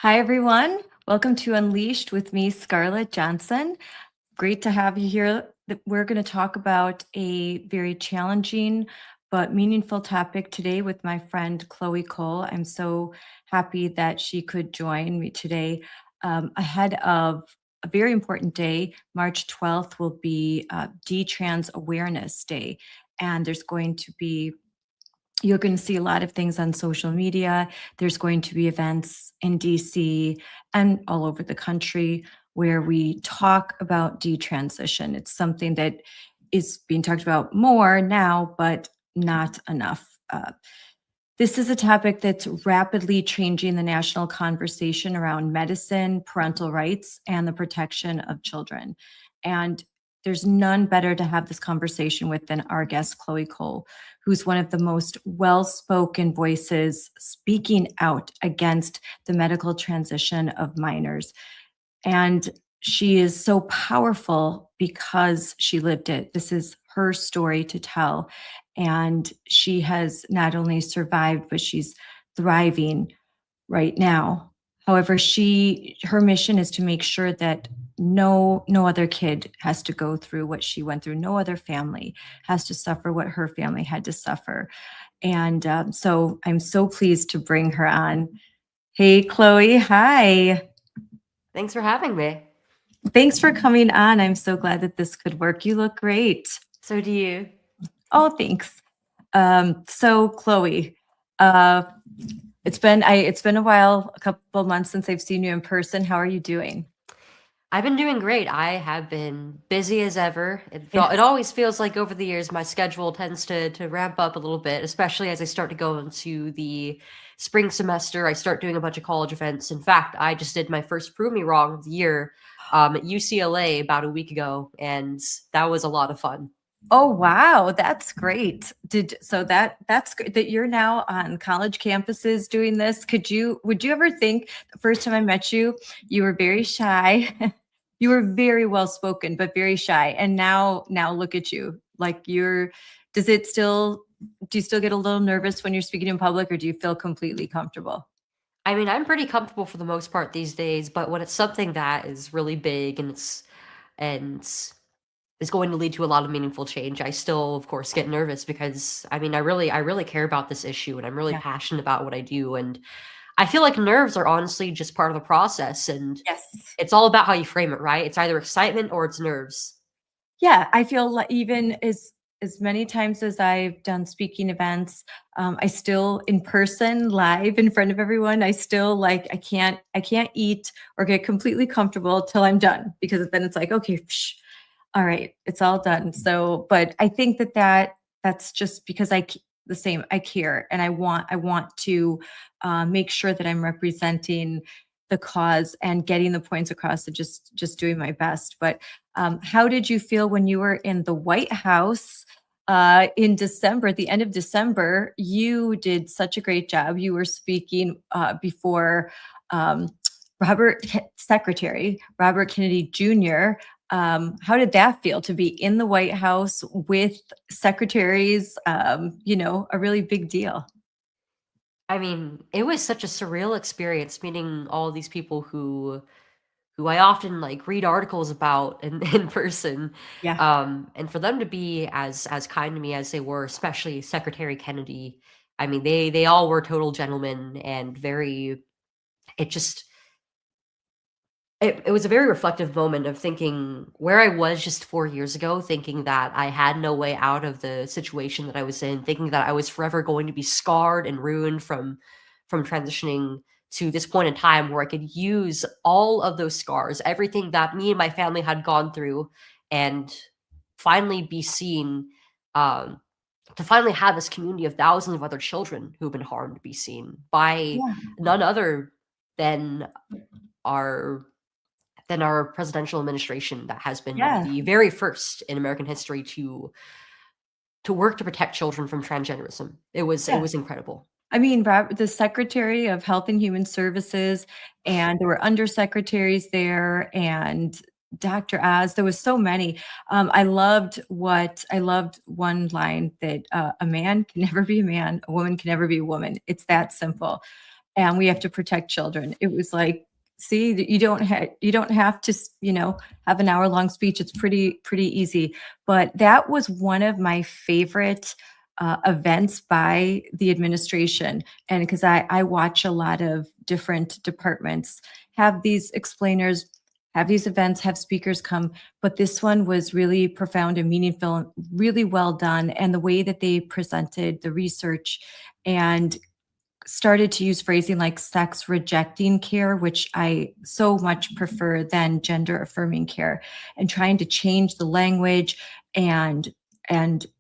Hi, everyone. Welcome to Unleashed with me, Scarlett Johnson. Great to have you here. We're going to talk about a very challenging but meaningful topic today with my friend Chloe Cole. I'm so happy that she could join me today ahead of a very important day. March 12th will be Detrans Awareness Day, and you're going to see a lot of things on social media. There's going to be events in DC and all over the country where we talk about detransition. It's something that is being talked about more now, but not enough. This is a topic that's rapidly changing the national conversation around medicine, parental rights, and the protection of children. And there's none better to have this conversation with than our guest, Chloe Cole, who's one of the most well spoken voices speaking out against the medical transition of minors. And she is so powerful because she lived it. This is her story to tell. And she has not only survived, but she's thriving right now. However, her mission is to make sure that no other kid has to go through what she went through. No other family has to suffer what her family had to suffer. And so I'm so pleased to bring her on. Hey, Chloe. Hi. Thanks for having me. Thanks for coming on. I'm so glad that this could work. You look great. So do you. Oh, thanks. So Chloe, uh, it's been a while, a couple months since I've seen you in person. How are you doing? I've been doing great. I have been busy as ever. It Yes. always feels like over the years my schedule tends to ramp up a little bit, especially as I start to go into the spring semester. I start doing a bunch of college events. In fact, I just did my first Prove Me Wrong of the year at UCLA about a week ago, and that was a lot of fun. Oh, wow, that's great. That's great that you're now on college campuses doing this. Would you ever think the first time I met you, you were very shy? You were very well spoken, but very shy. And now look at you. Like does it still do you still get a little nervous when you're speaking in public, or do you feel completely comfortable? I mean, I'm pretty comfortable for the most part these days, but when it's something that is really big and is going to lead to a lot of meaningful change, I still, of course, get nervous because I mean, I really care about this issue and I'm really Yeah. passionate about what I do. And I feel like nerves are honestly just part of the process. And Yes. it's all about how you frame it, right? It's either excitement or it's nerves. Yeah, I feel like even as many times as I've done speaking events, I still in person, live in front of everyone, I still like I can't eat or get completely comfortable till I'm done because then it's like, okay, psh, all right, it's all done. So, but I think that's just because the same. I care and I want to make sure that I'm representing the cause and getting the points across. So just doing my best. But how did you feel when you were in the White House in December, at the end of December? You did such a great job. You were speaking before um, Secretary Robert Kennedy Jr. How did that feel to be in the White House with secretaries? A really big deal. I mean, it was such a surreal experience meeting all these people who I often like read articles about in, in person. Yeah. And for them to be as kind to me as they were, especially Secretary Kennedy. I mean, they all were total gentlemen and very it just it was a very reflective moment of thinking where I was just 4 years ago, thinking that I had no way out of the situation that I was in, thinking that I was forever going to be scarred and ruined from transitioning to this point in time where I could use all of those scars, everything that me and my family had gone through, and finally be seen, um, to finally have this community of thousands of other children who've been harmed be seen by Yeah. none other than our our presidential administration that has been Yeah. the very first in American history to work to protect children from transgenderism. It Yeah. was incredible. I mean, the Secretary of Health and Human Services, and there were undersecretaries there, and Dr. Oz. There was so many. I loved one line that a man can never be a man, a woman can never be a woman. It's that simple. and we have to protect children. It was like, see, you don't have to, have an hour-long speech. It's pretty easy. But that was one of my favorite events by the administration. And because I watch a lot of different departments have these explainers, have these events, have speakers come, but this one was really profound and meaningful, really well done. And the way that they presented the research and started to use phrasing like sex rejecting care, which I so much prefer than gender affirming care, and trying to change the language and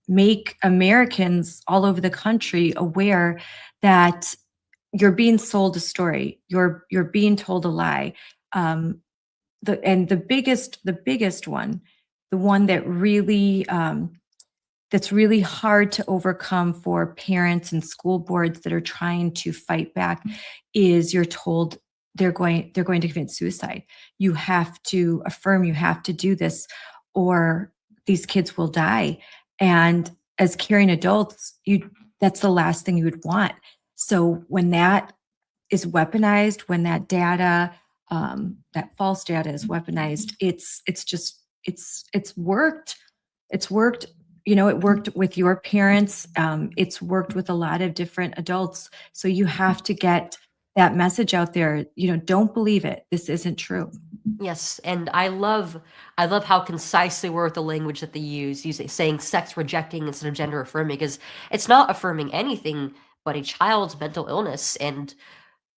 make Americans all over the country aware that you're being sold a story, you're being told a lie. The biggest one, the one that really that's really hard to overcome for parents and school boards that are trying to fight back is you're told they're going to commit suicide. You have to affirm, you have to do this, or these kids will die. And as caring adults, you that's the last thing you would want. So when that is weaponized, when that data, that false data is weaponized, it's just it's worked. It's worked. It worked with your parents. It's worked with a lot of different adults. So you have to get that message out there. Don't believe it. This isn't true. Yes, and I love how concise they were with the language that they using saying sex rejecting instead of gender affirming, because it's not affirming anything but a child's mental illness, and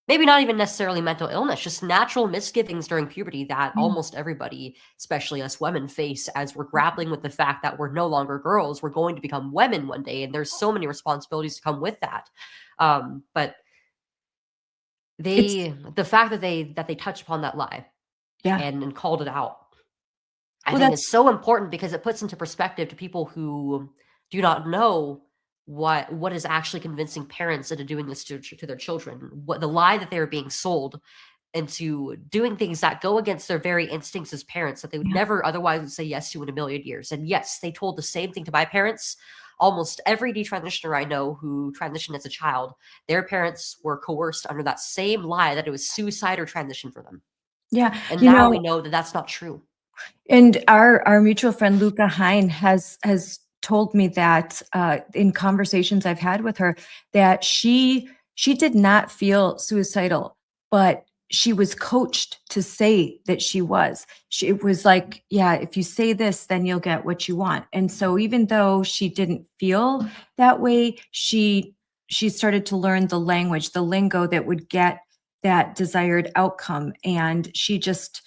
maybe not even necessarily mental illness, just natural misgivings during puberty that Yeah. almost everybody, especially us women, face as we're grappling with the fact that we're no longer girls, we're going to become women one day, and there's so many responsibilities to come with that. But It's the fact that they touched upon that lie yeah. and called it out, I Well, think that's is so important because it puts into perspective to people who do not know what is actually convincing parents into doing this to their children. What the lie that they're being sold into doing things that go against their very instincts as parents that they would yeah. never otherwise would say yes to in a million years. And yes, they told the same thing to my parents. Almost every detransitioner I know who transitioned as a child, their parents were coerced under that same lie that it was suicide or transition for them. Yeah. And You now we know, know that that's not true. And our mutual friend Luca Hine has told me that in conversations I've had with her that she did not feel suicidal, but she was coached to say that she was. It was like, yeah, if you say this, then you'll get what you want. And so even though she didn't feel that way, she started to learn the language, the lingo that would get that desired outcome. And she just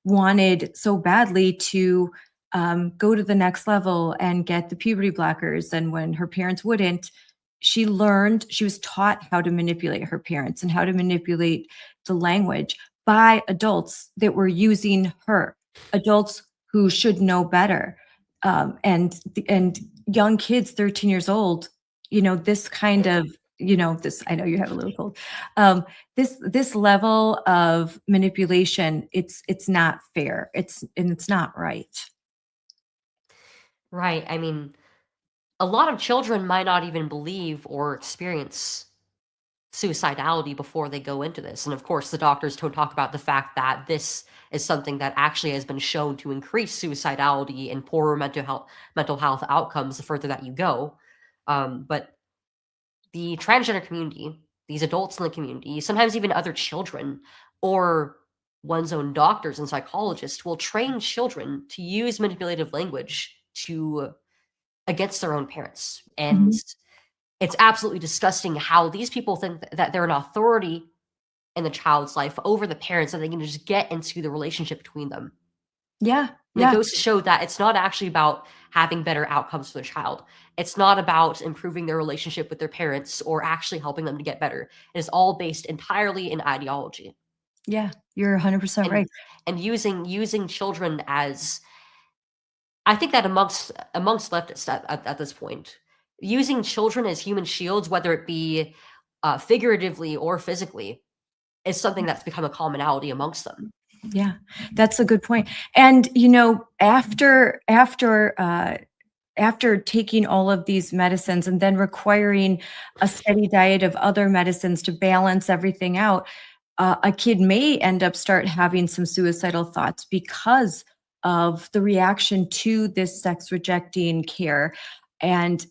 wanted so badly to go to the next level and get the puberty blockers. And when her parents wouldn't, she was taught how to manipulate her parents and how to manipulate the language by adults that were using her, adults who should know better. And young kids, 13 years old, this kind of, this, I know you have a little cold. This level of manipulation, it's not fair. It's not right. Right. I mean, a lot of children might not even believe or experience suicidality before they go into this. And of course, the doctors don't talk about the fact that this is something that actually has been shown to increase suicidality and poorer mental health outcomes the further that you go. But the transgender community, these adults in the community, sometimes even other children or one's own doctors and psychologists will train children to use manipulative language to against their own parents. And Mhm. it's absolutely disgusting how these people think that they're an authority in the child's life over the parents, and they can just get into the relationship between them. Yeah, And it yeah, goes to show that it's not actually about having better outcomes for the child. It's not about improving their relationship with their parents or actually helping them to get better. It is all based entirely in ideology yeah. You're 100% and right. using children as, I think that amongst leftists at this point, using children as human shields, whether it be figuratively or physically, is something that's become a commonality amongst them. Yeah, that's a good point. And after after taking all of these medicines and then requiring a steady diet of other medicines to balance everything out, a kid may end up start having some suicidal thoughts because of the reaction to this sex rejecting care. And,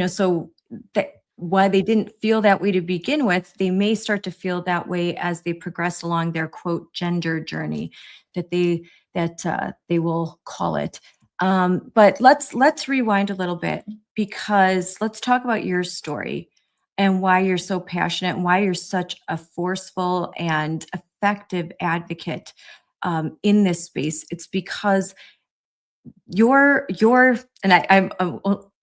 so that while they didn't feel that way to begin with, they may start to feel that way as they progress along their quote gender journey that they will call it. But let's rewind a little bit, because let's talk about your story and why you're so passionate and why you're such a forceful and effective advocate in this space. It's because your and I'm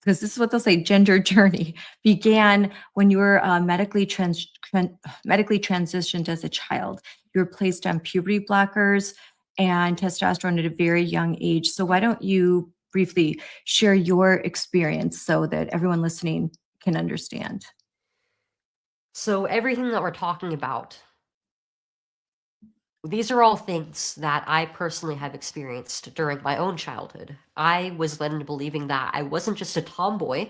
because this is what they'll say, gender journey began when you were medically transitioned as a child. You were placed on puberty blockers and testosterone at a very young age. So why don't you briefly share your experience so that everyone listening can understand? So everything that we're talking about, these are all things that I personally have experienced during my own childhood. I was led into believing that I wasn't just a tomboy,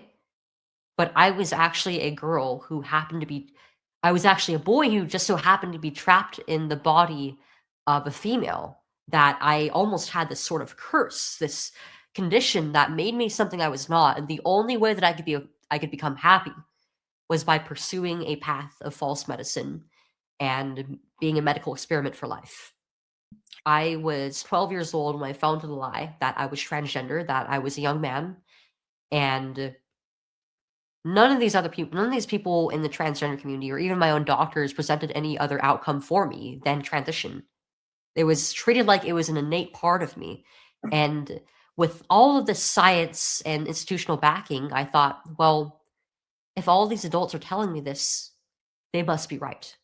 but I was actually a girl who happened to be I was actually a boy who just so happened to be trapped in the body of a female, that I almost had this sort of curse, this condition that made me something I was not, and the only way that I could become happy was by pursuing a path of false medicine and being a medical experiment for life. I was 12 years old when I fell into the lie that I was transgender, that I was a young man, and none of these people in the transgender community or even my own doctors presented any other outcome for me than transition. It was treated like it was an innate part of me. And with all of the science and institutional backing, I thought, well, if all these adults are telling me this, they must be right.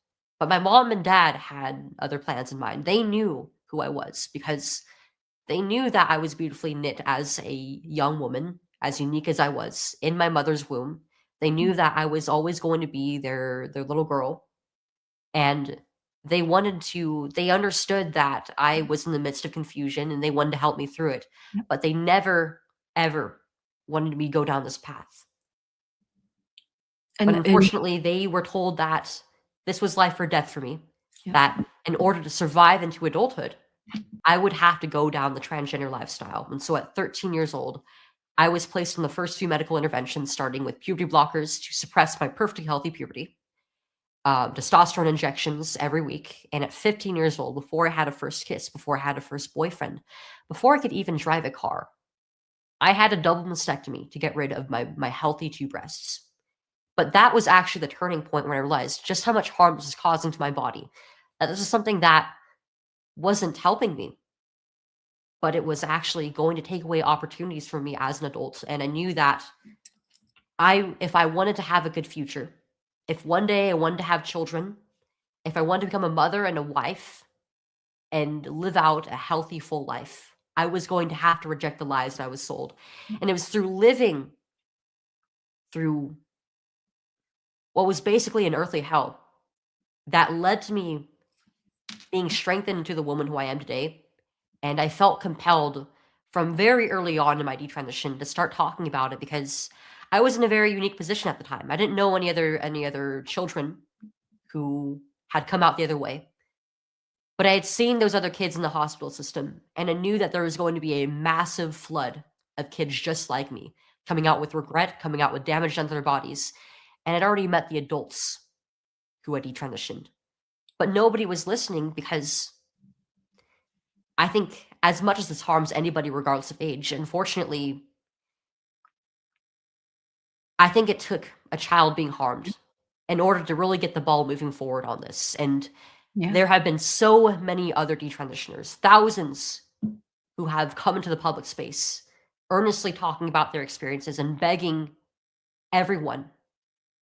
But my mom and dad had other plans in mind. They knew who I was because they knew that I was beautifully knit as a young woman, as unique as I was in my mother's womb. They knew that I was always going to be their little girl, and they understood that I was in the midst of confusion and they wanted to help me through it, Yep. but they never ever wanted me to go down this path. But And unfortunately, they were told that this was life or death for me, yeah. that in order to survive into adulthood, I would have to go down the transgender lifestyle. And so at 13 years old, I was placed on the first few medical interventions, starting with puberty blockers to suppress my perfectly healthy puberty, testosterone injections every week. And at 15 years old, before I had a first kiss, before I had a first boyfriend, before I could even drive a car, I had a double mastectomy to get rid of my healthy two breasts. But that was actually the turning point when I realized just how much harm this was causing to my body. That this was something that wasn't helping me, but it was actually going to take away opportunities from me as an adult. And I knew that if I wanted to have a good future, if one day I wanted to have children, if I wanted to become a mother and a wife and live out a healthy, full life, I was going to have to reject the lies that I was sold. And it was through living through what was basically an earthly hell that led to me being strengthened into the woman who I am today. And I felt compelled from very early on in my detransition to start talking about it because I was in a very unique position at the time. I didn't know any other children who had come out the other way. But I had seen those other kids in the hospital system, and I knew that there was going to be a massive flood of kids just like me, coming out with regret, coming out with damage done to their bodies. And I'd already met the adults who had detransitioned. But nobody was listening because I think as much as this harms anybody regardless of age, unfortunately, I think it took a child being harmed in order to really get the ball moving forward on this. And Yeah. there have been so many other detransitioners, thousands who have come into the public space, earnestly talking about their experiences and begging everyone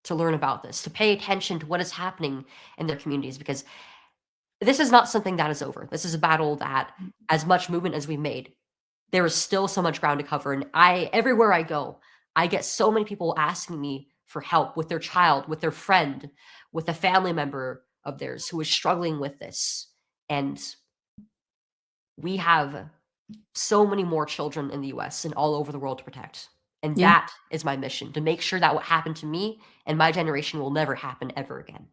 to learn about this, to pay attention to what is happening in their communities, because this is not something that is over. This is a battle that, as much movement as we made, there is still so much ground to cover. And everywhere I go, I get so many people asking me for help with their child, with their friend, with a family member of theirs who is struggling with this. And we have so many more children in the US and all over the world to protect. And Yeah. that is my mission, to make sure that what happened to me and my generation will never happen ever again.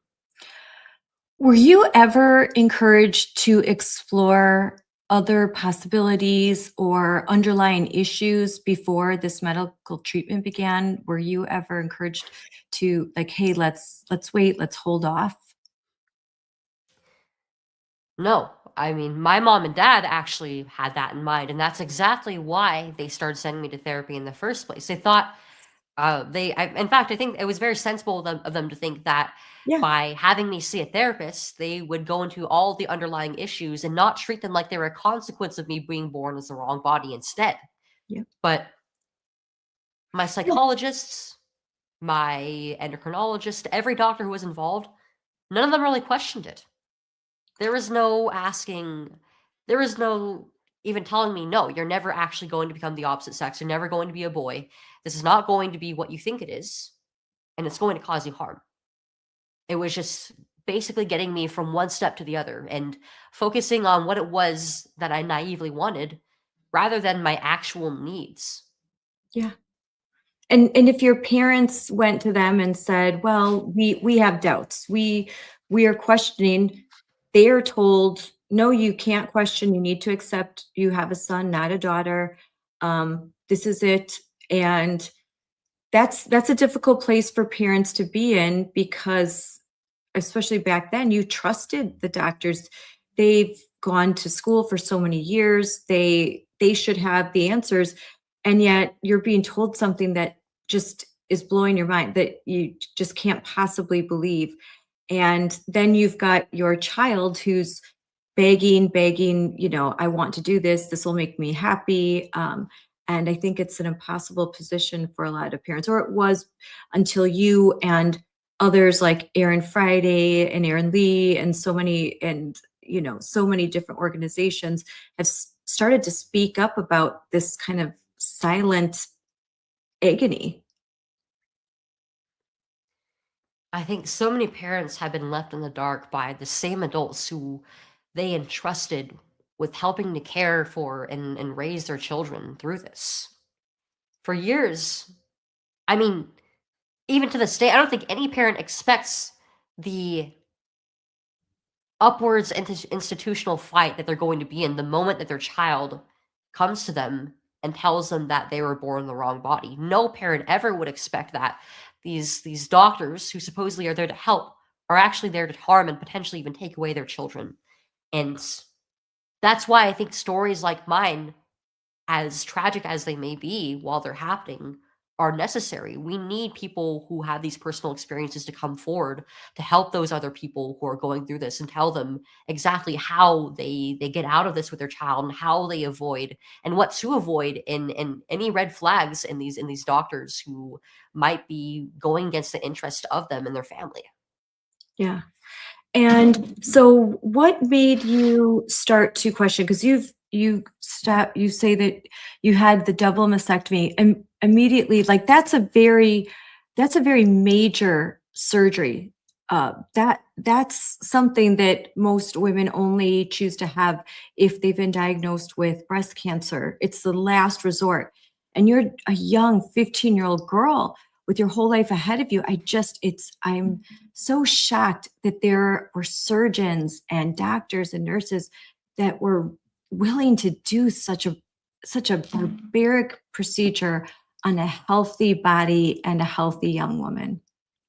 Were you ever encouraged to explore other possibilities or underlying issues before this medical treatment began? Were you ever encouraged to like, hey, let's wait, let's hold off? No, I mean, my mom and dad actually had that in mind, and that's exactly why they started sending me to therapy in the first place. They thought, in fact, I think it was very sensible of them to think that Yeah. by having me see a therapist, they would go into all the underlying issues and not treat them like they were a consequence of me being born as the wrong body instead. Yeah. But my Yeah. psychologists, my endocrinologist, every doctor who was involved, none of them really questioned it. There was no asking, there was no even telling me, "No, you're never actually going to become the opposite sex. You're never going to be a boy. This is not going to be what you think it is, and it's going to cause you harm." It was just basically getting me from one step to the other and focusing on what it was that I naively wanted rather than my actual needs. Yeah. And if your parents went to them and said, "Well, we have doubts. We are questioning," they are told, "No, you can't question. You need to accept you have a son, not a daughter. This is it." And that's a difficult place for parents to be in because especially back then, you trusted the doctors. They've gone to school for so many years. They should have the answers, and yet you're being told something that just is blowing your mind that you just can't possibly believe. And then you've got your child who's begging, "I want to do this. This will make me happy." And I think it's an impossible position for a lot of parents, or it was until you and others like Aaron Friday and Aaron Lee and so many different organizations have started to speak up about this kind of silent agony. I think so many parents have been left in the dark by the same adults who they entrusted with helping to care for and raise their children through this. For years, I mean, even to this day, I don't think any parent expects the upwards institutional fight that they're going to be in the moment that their child comes to them and tells them that they were born in the wrong body. No parent ever would expect that these doctors who supposedly are there to help are actually there to harm and potentially even take away their children. And that's why I think stories like mine, as tragic as they may be while they're happening, are necessary. We need people who have these personal experiences to come forward to help those other people who are going through this and tell them exactly how they get out of this with their child and how they avoid and what to avoid and any red flags in these doctors who might be going against the interest of them and their family. Yeah. And so what made you start to question, because you say that you had the double mastectomy and immediately, like that's a very major surgery. That's something that most women only choose to have if they've been diagnosed with breast cancer. It's the last resort. And you're a young 15-year-old girl with your whole life ahead of you. I'm so shocked that there were surgeons and doctors and nurses that were willing to do such a barbaric procedure on a healthy body and a healthy young woman.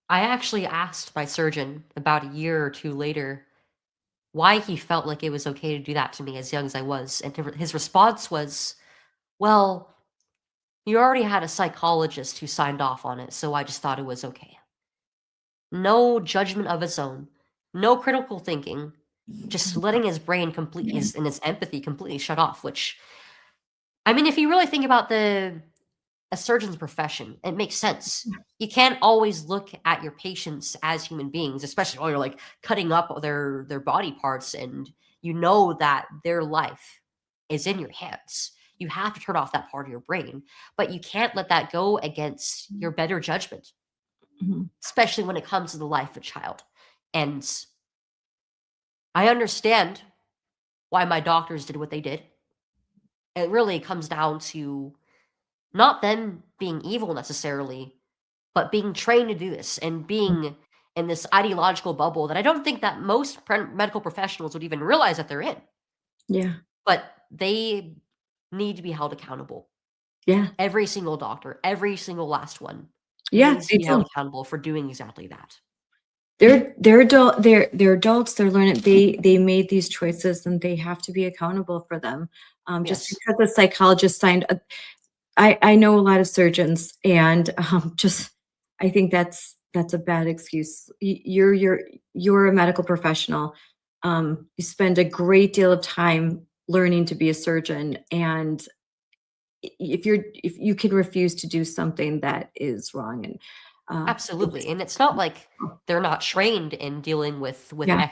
I actually asked my surgeon about a year or two later why he felt like it was okay to do that to me as young as I was, and his response was, "Well, you already had a psychologist who signed off on it, so I just thought it was okay." No judgment of his own, no critical thinking, just letting his brain and his empathy completely shut off, which, I mean, if you really think about a surgeon's profession, it makes sense. You can't always look at your patients as human beings, especially when you're like cutting up their body parts and you know that their life is in your hands. You have to turn off that part of your brain, but you can't let that go against your better judgment, Mhm. especially when it comes to the life of a child. And I understand why my doctors did what they did. It really comes down to not them being evil necessarily, but being trained to do this and being in this ideological bubble that I don't think that most medical professionals would even realize that they're in. Yeah. But they need to be held accountable. Yeah. Every single doctor, every single last one Yeah, needs to they be held do. accountable for doing exactly that. They're adults, they're learning, they made these choices and they have to be accountable for them. Just Yes, because a psychologist signed a I know a lot of surgeons and, just I think that's a bad excuse. You're a medical professional. You spend a great deal of time learning to be a surgeon, and if you can refuse to do something that is wrong and, absolutely. it's And it's not like they're not trained in dealing with yeah,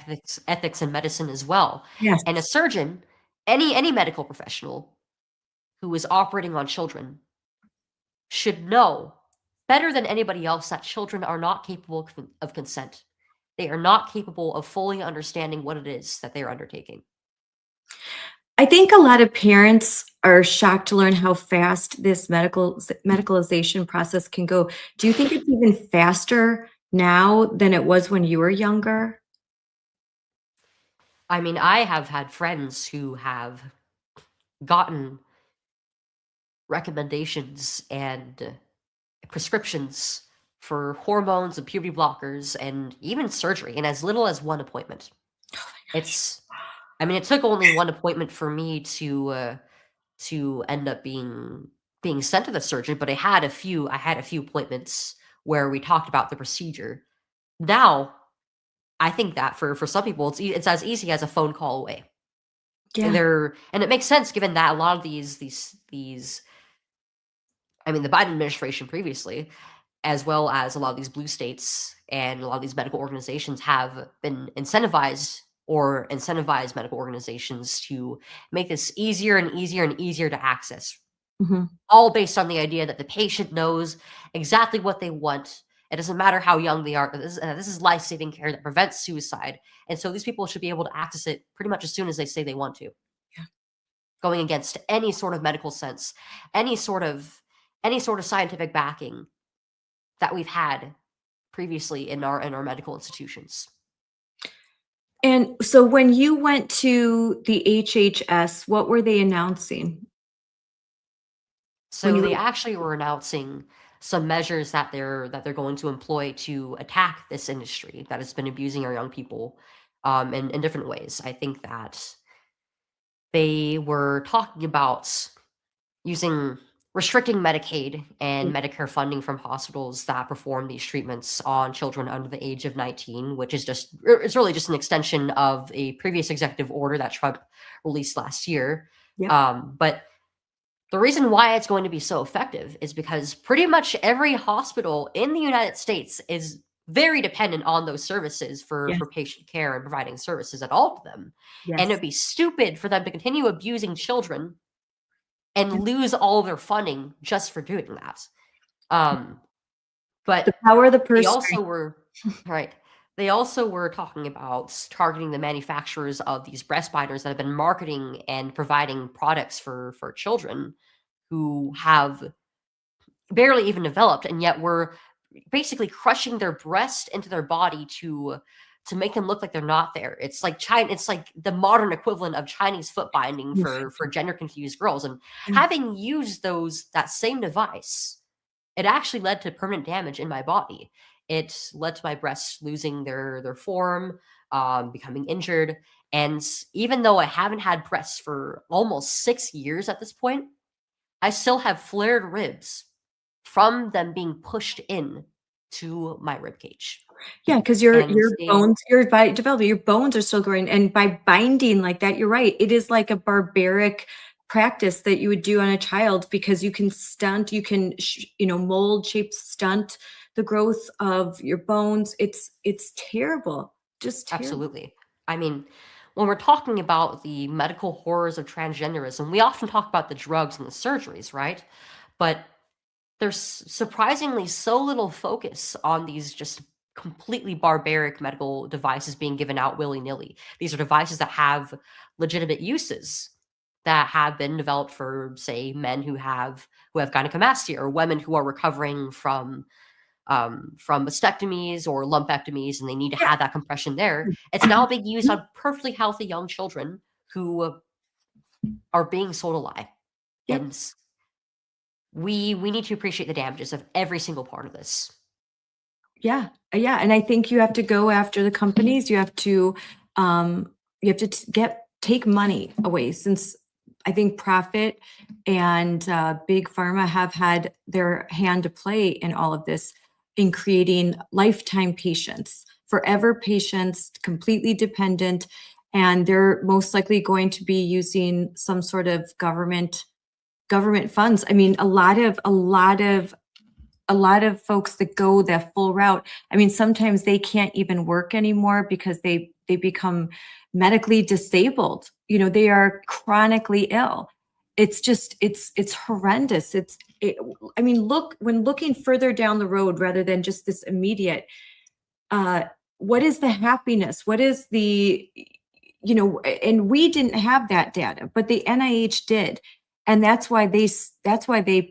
ethics in medicine as well. yes. And a surgeon, any medical professional who is operating on children should know better than anybody else that children are not capable of consent. They are not capable of fully understanding what it is that they are undertaking. I think a lot of parents are shocked to learn how fast this medicalization process can go. Do you think it's even faster now than it was when you were younger? I mean, I have had friends who have gotten recommendations and prescriptions for hormones and puberty blockers and even surgery in as little as one appointment. It's I mean, it took only one appointment for me to end up being sent to the surgeon, but I had a few appointments where we talked about the procedure. Now, I think that for some people, it's as easy as a phone call away. And Yeah. they're and it makes sense given that a lot of these I mean, the Biden administration previously, as well as a lot of these blue states and a lot of these medical organizations have been incentivize medical organizations to make this easier and easier and easier to access, Mhm. all based on the idea that the patient knows exactly what they want. It doesn't matter how young they are. This is life-saving care that prevents suicide, and so these people should be able to access it pretty much as soon as they say they want to, Yeah. going against any sort of medical sense, any sort of any sort of scientific backing that we've had previously in our medical institutions. And so when you went to the HHS, what were they announcing when So you they were actually were announcing some measures that there going to employ to attack this industry that has been abusing our young people in different ways. I think that they were talking about using restricting Medicaid and Medicare funding from hospitals that perform these treatments on children under the age of 19, which is it's really just an extension of a previous executive order that Trump released last year. Yep. But the reason why it's going to be so effective is because pretty much every hospital in the United States is very dependent on those services Yes, for patient care and providing services at all to them. And yes. it'd be stupid for them to continue abusing children Yep. and lose all of their funding just for doing that. Um, The but power of the they purse also string. were right. They also were talking about targeting the manufacturers of these breast binders that have been marketing and providing products for children who have barely even developed, and yet we're basically crushing their breast into their body to make them look like they're not there. It's like the modern equivalent of Chinese foot binding Oof. for gender confused girls. And Yeah. having used those that same device, it actually led to permanent damage in my body. It led to my breasts losing their form, becoming injured. And even though I haven't had breasts for almost 6 years at this point, I still have flared ribs from them being pushed in to my rib cage. Yeah, because And your they bones, your body developing, your bones are still growing, and by binding like that, you're right, it is like a barbaric practice that you would do on a child because you can stunt, you can mold, shape, stunt the growth of your bones. It's terrible, just terrible. absolutely. I mean, when we're talking about the medical horrors of transgenderism, we often talk about the drugs and the surgeries, right? But there's surprisingly so little focus on these just completely barbaric medical devices being given out willy-nilly. These are devices that have legitimate uses, that have been developed for, say, men who have gynecomastia, or women who are recovering from mastectomies or lumpectomies, and they need to Yeah. have that compression there. It's now being used on perfectly healthy young children who are being sold a lie. Yep. And we need to appreciate the damages of every single part of this. Yeah. Yeah. And I think you have to go after the companies. You have to take money away, since I think profit and big pharma have had their hand to play in all of this, in creating lifetime patients, forever patients, completely dependent, and they're most likely going to be using some sort of government funds. I mean, a lot of folks that go the full route, I mean, sometimes they can't even work anymore because they become medically disabled. You know, they are chronically ill. It's just, it's horrendous. I mean, when looking further down the road rather than just this immediate, uh, what is the happiness? What is the, you know, and we didn't have that data, but the NIH did. And that's why they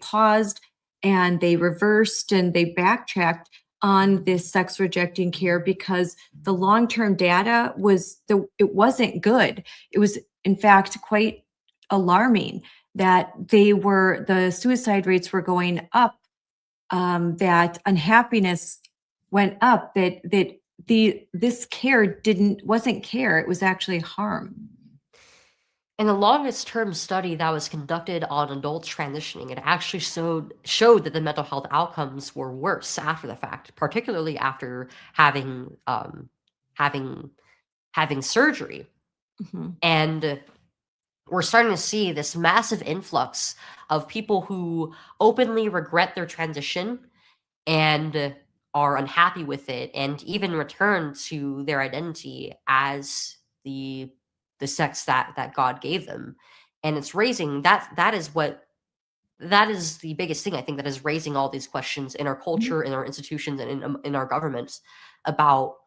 paused and they reversed and they backtracked on this sex rejecting care, because the long-term data it wasn't good. It was in fact quite alarming that the suicide rates were going up, that unhappiness went up, that this care wasn't care, it was actually harm. In the longest term study that was conducted on adults transitioning, it actually showed that the mental health outcomes were worse after the fact, particularly after having having surgery. Mhm. And we're starting to see this massive influx of people who openly regret their transition and are unhappy with it, and even return to their identity as the sex that God gave them. And it's raising that is the biggest thing, I think, that is raising all these questions in our culture, in our institutions, and in our governments about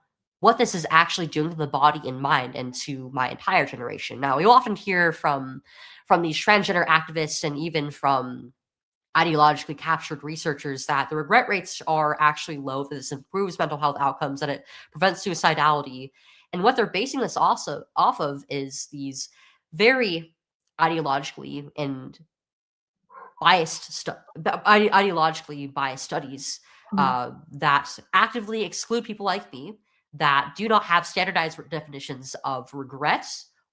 what this is actually doing to the body and mind, and to my entire generation. Now, we often hear from these transgender activists, and even from ideologically captured researchers, that the regret rates are actually low, that this improves mental health outcomes, that it prevents suicidality. And what they're basing this also off of is these very ideologically and ideologically biased studies Mhm. that actively exclude people like me, that do not have standardized definitions of regret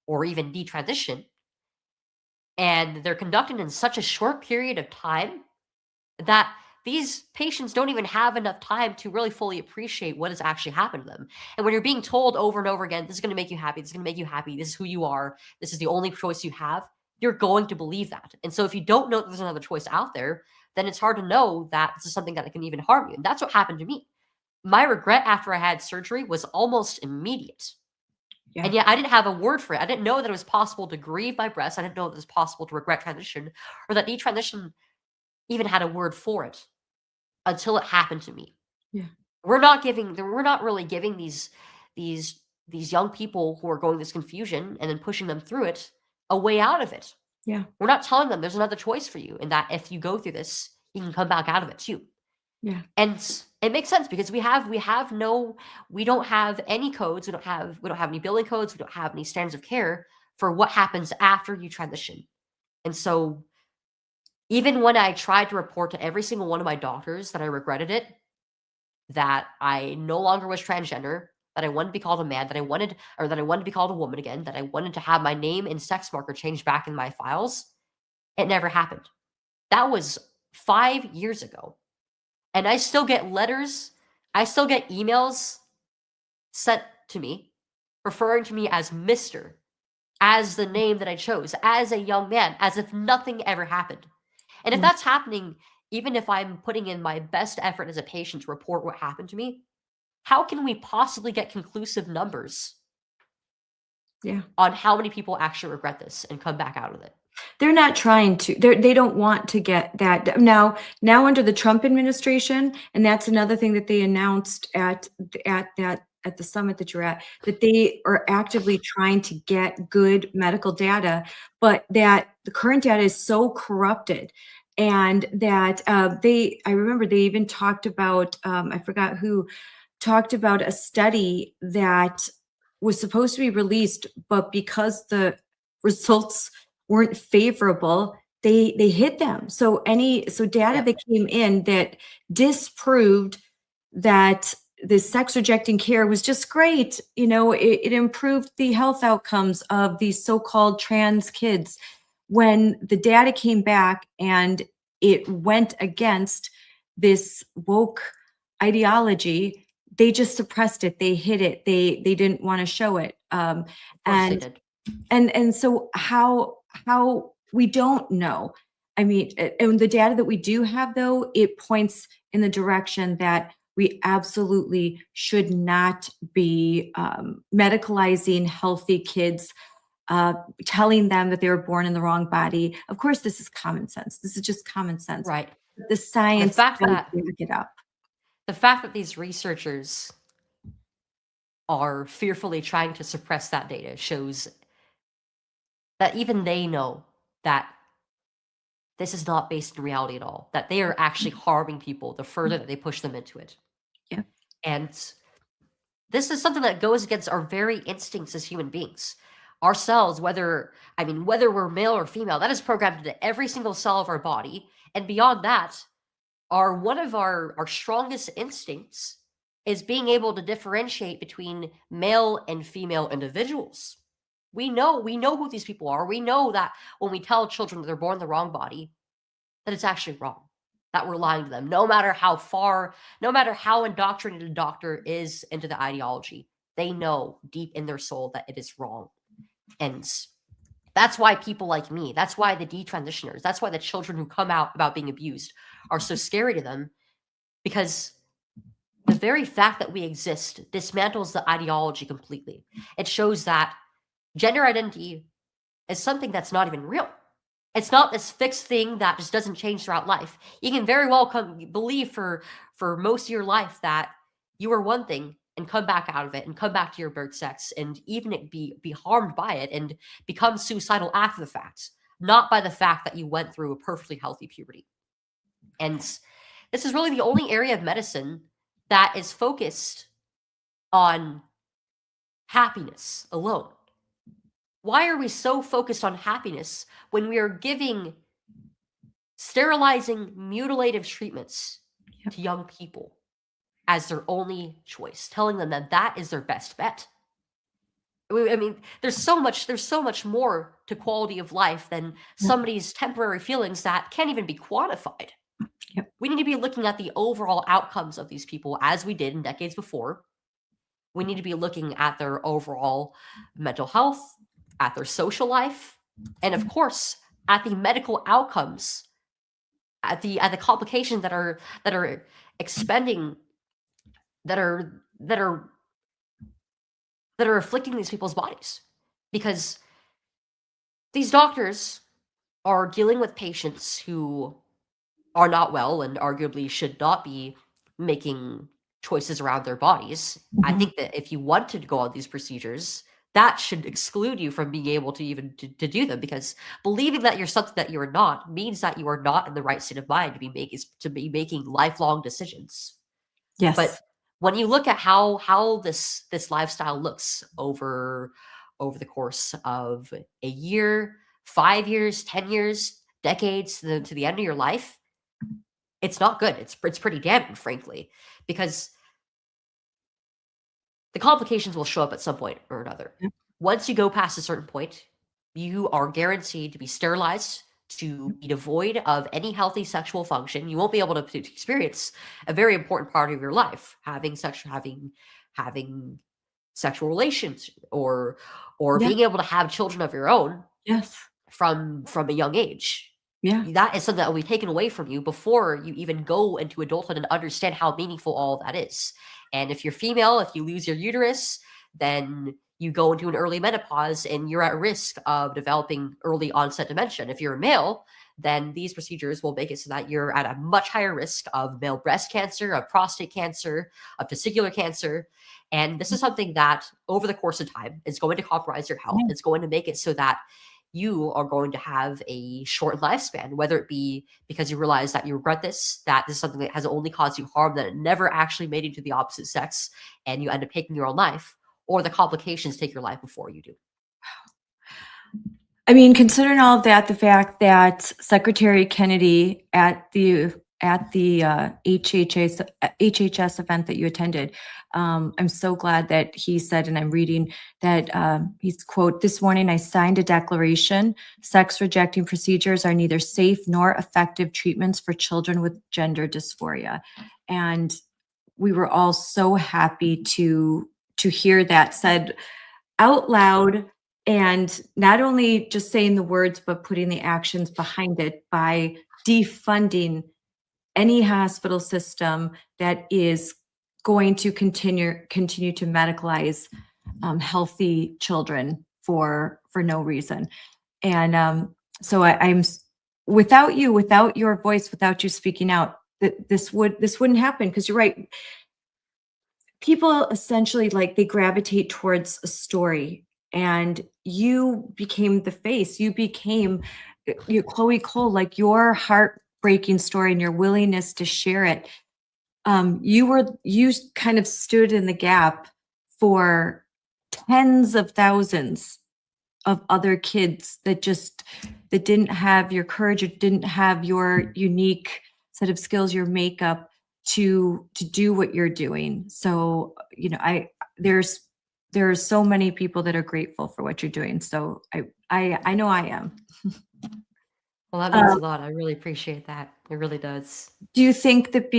or even detransition. And they're conducted in such a short period of time that these patients don't even have enough time to really fully appreciate what has actually happened to them. And when you're being told over and over again, this is going to make you happy, this is going to make you happy, this is who you are, this is the only choice you have, you're going to believe that. And so if you don't know that there's another choice out there, then it's hard to know that this is something that can even harm you. And that's what happened to me. My regret after I had surgery was almost immediate. Yeah. And yet I didn't have a word for it. I didn't know that it was possible to grieve my breasts. I didn't know that it was possible to regret transition, or that detransition even had a word for it, until it happened to me. Yeah. We're not really giving these these young people who are going this confusion and then pushing them through it a way out of it. Yeah. We're not telling them there's another choice for you, and that if you go through this, you can come back out of it too. Yeah. And it makes sense, because we don't have any codes, we don't have any billing codes, we don't have any standards of care for what happens after you transition. And so even when I tried to report to every single one of my doctors that I regretted it, that I no longer was transgender, that I wanted to be called a man, that I wanted to be called a woman again, that I wanted to have my name and sex marker changed back in my files, it never happened. That was 5 years ago. And I still get letters, I still get emails sent to me referring to me as Mr., as the name that I chose, as a young man, as if nothing ever happened. And if Yeah. that's happening, even if I'm putting in my best effort as a patient to report what happened to me, how can we possibly get conclusive numbers Yeah. on how many people actually regret this and come back out of it? They're not trying to. They don't want to get that now under the Trump administration, and that's another thing that they announced at that at the summit that you're at, that they are actively trying to get good medical data, but that the current data is so corrupted, and that I remember they even talked about, I forgot who, talked about a study that was supposed to be released, but because the results weren't favorable, they hid them. So data Yep. that came in that disproved that the sex rejecting care was just great. It improved the health outcomes of these so-called trans kids. When the data came back and it went against this woke ideology, they just suppressed it. They hid it. They didn't want to show it. Of course they And did. and so how we don't know. I mean, and the data that we do have, though, it points in the direction that we absolutely should not be medicalizing healthy kids, telling them that they were born in the wrong body. Of course, this is common sense. This is just common sense. Right. The The science fact does that back it up. the fact that these researchers are fearfully trying to suppress that data shows that even they know that this is not based in reality at all, that they are actually harming people the further that they push them into it. Yeah. And this is something that goes against our very instincts as human beings. Our cells, whether we're male or female, that is programmed into every single cell of our body. And beyond that, one of our strongest instincts is being able to differentiate between male and female individuals. We know who these people are. We know that when we tell children that they're born in the wrong body, that it's actually wrong, that we're lying to them, no matter how indoctrinated a doctor is into the ideology. They know deep in their soul that it is wrong. And that's why people like me, that's why the detransitioners, that's why the children who come out about being abused are so scary to them, because the very fact that we exist dismantles the ideology completely. It shows that gender identity is something that's not even real. It's not this fixed thing that just doesn't change throughout life. You can very well believe for most of your life that you are one thing and come back out of it and come back to your birth sex and even be harmed by it and become suicidal after the fact, not by the fact that you went through a perfectly healthy puberty. And this is really the only area of medicine that is focused on happiness alone. Why are we so focused on happiness when we are giving sterilizing, mutilative treatments to young people as their only choice, telling them that that is their best bet? I mean, there's so much more to quality of life than somebody's temporary feelings that can't even be quantified. Yep. We need to be looking at the overall outcomes of these people as we did in decades before. We need to be looking at their overall mental health, at their social life, and of course, at the medical outcomes, at the complications that are expending, that are afflicting these people's bodies. Because these doctors are dealing with patients who are not well and arguably should not be making choices around their bodies. I think that if you want to go on these procedures, that should exclude you from being able to even to do them, because believing that you're something that you are not means that you are not in the right state of mind to be making lifelong decisions. Yes. But when you look at how this lifestyle looks over the course of a year, 5 years, 10 years, decades, to the end of your life, it's not good. It's pretty damning, frankly, because the complications will show up at some point or another. Yep. Once you go past a certain point, you are guaranteed to be sterilized, to be devoid of any healthy sexual function. You won't be able to experience a very important part of your life, having sexual relations or being able to have children of your own. Yes. From a young age. Yeah. That is something that will be taken away from you before you even go into adulthood and understand how meaningful all that is. And if you're female, if you lose your uterus, then you go into an early menopause and you're at risk of developing early onset dementia. And if you're a male, then these procedures will make it so that you're at a much higher risk of male breast cancer, of prostate cancer, of testicular cancer. And this is something that over the course of time is going to compromise your health. Yeah. It's going to make it so that you are going to have a short lifespan, whether it be because you realize that you regret this, that this is something that has only caused you harm, that it never actually made you to the opposite sex, and you end up taking your own life, or the complications take your life before you do. I mean, considering all of that, the fact that Secretary Kennedy at the HHS event that you attended, I'm so glad that he said, and I'm reading that he's quote, "This morning I signed a declaration. Sex rejecting procedures are neither safe nor effective treatments for children with gender dysphoria," and we were all so happy to hear that said out loud, and not only just saying the words, but putting the actions behind it by defunding any hospital system that is going to continue to medicalize healthy children for no reason. And so without you, without your voice, without you speaking out, that this wouldn't happen, because you're right. People essentially, like, they gravitate towards a story, and you became the face. You became you Chloe Cole, like, your heartbreaking story and your willingness to share it. You kind of stood in the gap for tens of thousands of other kids that didn't have your courage, or didn't have your unique set of skills, your makeup to do what you're doing. So, there's there are so many people that are grateful for what you're doing. So I know I am. Well, that means Uh, a lot. I really appreciate that. It really does. do you think that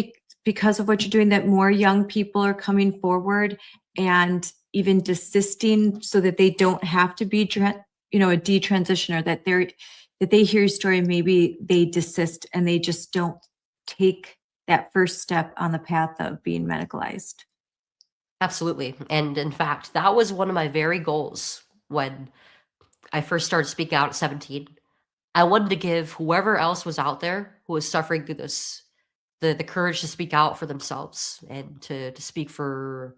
because of what you're doing, that more young people are coming forward and even desisting, so that they don't have to be a detransitioner, that they hear your story and maybe they desist and they just don't take that first step on the path of being medicalized? Absolutely. And in fact, that was one of my very goals when I first started speaking out at 17. I wanted to give whoever else was out there who was suffering through this the courage to speak out for themselves, and to speak for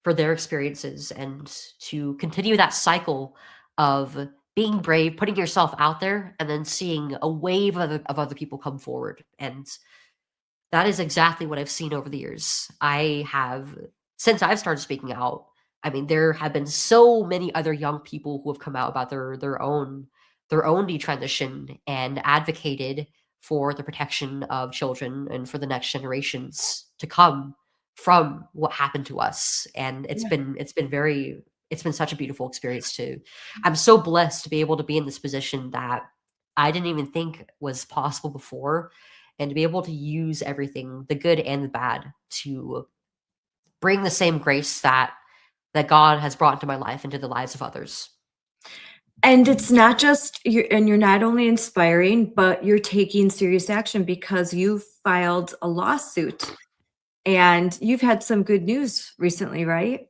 their experiences, and to continue that cycle of being brave, putting yourself out there, and then seeing a wave of other people come forward. And that is exactly what I've seen over the years. I have, since I've started speaking out, I mean, there have been so many other young people who have come out about their own detransition, and advocated for the protection of children and for the next generations to come from what happened to us. And it's Yeah. been such a beautiful experience to I'm so blessed to be able to be in this position that I didn't even think was possible before, and to be able to use everything, the good and the bad, to bring the same grace that God has brought into my life, into the lives of others. And it's not just you're not only inspiring, but you're taking serious action, because you filed a lawsuit, and you've had some good news recently, right?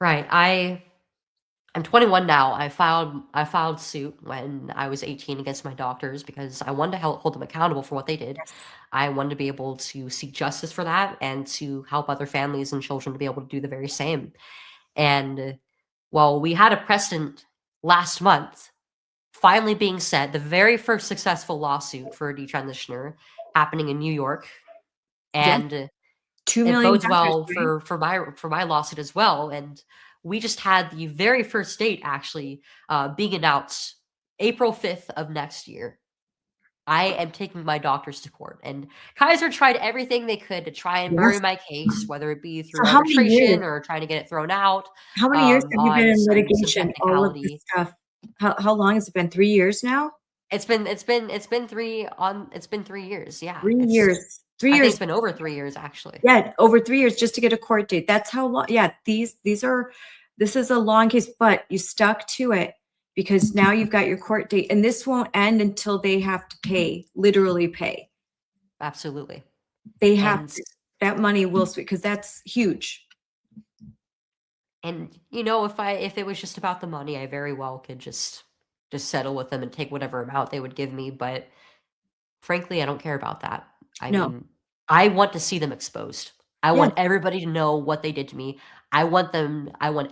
Right. I'm 21 now. I filed suit when I was 18 against my doctors, because I wanted to hold them accountable for what they did. Yes. I wanted to be able to seek justice for that, and to help other families and children to be able to do the very same. And well, we had a precedent last month finally being set, the very first successful lawsuit for a detransitioner happening in New York. Yeah, And $2 it million, bodes well right? for my lawsuit as well. And we just had the very first date actually being announced, April 5th of next year. I am taking my doctors to court, and Kaiser tried everything they could to try and bury Yes. my case, whether it be So through arbitration or trying to get it thrown out how many years have you been on in some litigation, all of this technicality. stuff? How long has it been? 3 years now? It's been 3 years. Yeah, 3 it's years. 3 I think years. it's been over 3 years actually. Yeah, over 3 years just to get a court date. That's how long. Yeah, this is a long case, but you stuck to it, because now you've got your court date, and this won't end until they have to pay, literally pay. Absolutely. They have And to, that money will, because that's huge. And, if it was just about the money, I very well could just settle with them and take whatever amount they would give me, but frankly, I don't care about that. I No. mean, I want to see them exposed. I Yes. want everybody to know what they did to me. I want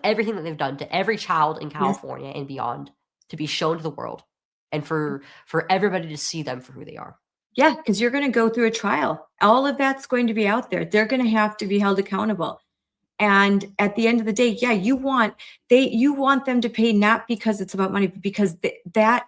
everything that they've done to every child in Yes. California and beyond to be shown to the world and for everybody to see them for who they are. Yeah, because you're going to go through a trial. All of that's going to be out there. They're going to have to be held accountable. And at the end of the day, yeah, you want them to pay not because it's about money, but because that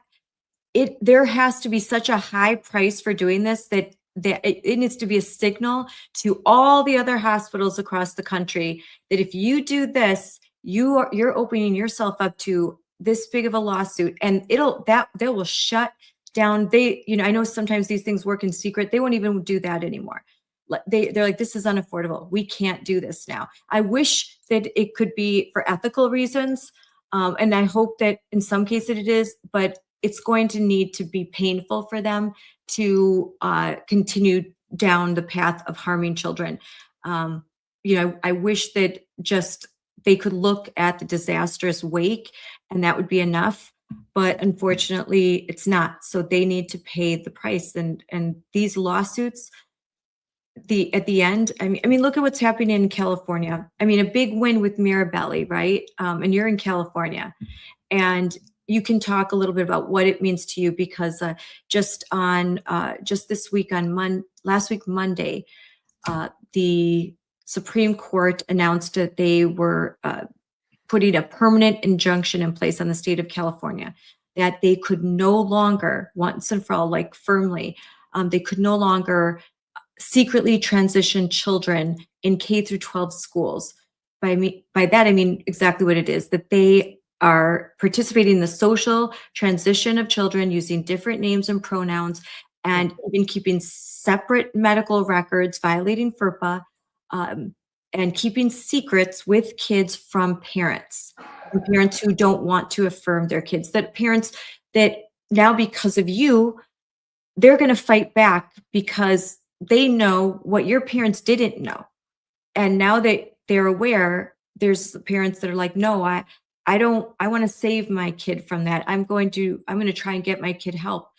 there has to be such a high price for doing this that it needs to be a signal to all the other hospitals across the country that if you do this, you're opening yourself up to this big of a lawsuit, and they will shut down. I know sometimes these things work in secret. They won't even do that anymore. They're like, this is unaffordable. We can't do this now. I wish that it could be for ethical reasons, and I hope that in some cases it is, but it's going to need to be painful for them to continue down the path of harming children. I wish that just they could look at the disastrous wake and that would be enough. But unfortunately, it's not. So they need to pay the price. And these lawsuits, at the end, I mean, look at what's happening in California. I mean, a big win with Mirabelli, right? And you're in California, and you can talk a little bit about what it means to you because just this week last week Monday, the Supreme Court announced that they were putting a permanent injunction in place on the state of California that they could no longer, once and for all, like firmly, they could no longer secretly transition children in K through 12 schools. By that I mean exactly what it is, that they are participating in the social transition of children using different names and pronouns and even keeping separate medical records, violating FERPA, and keeping secrets with kids from parents who don't want to affirm their kids, that parents that now because of you, they're going to fight back because they know what your parents didn't know. And now that they're aware, there's parents that are like, no, I want to save my kid from that. I'm going to try and get my kid help.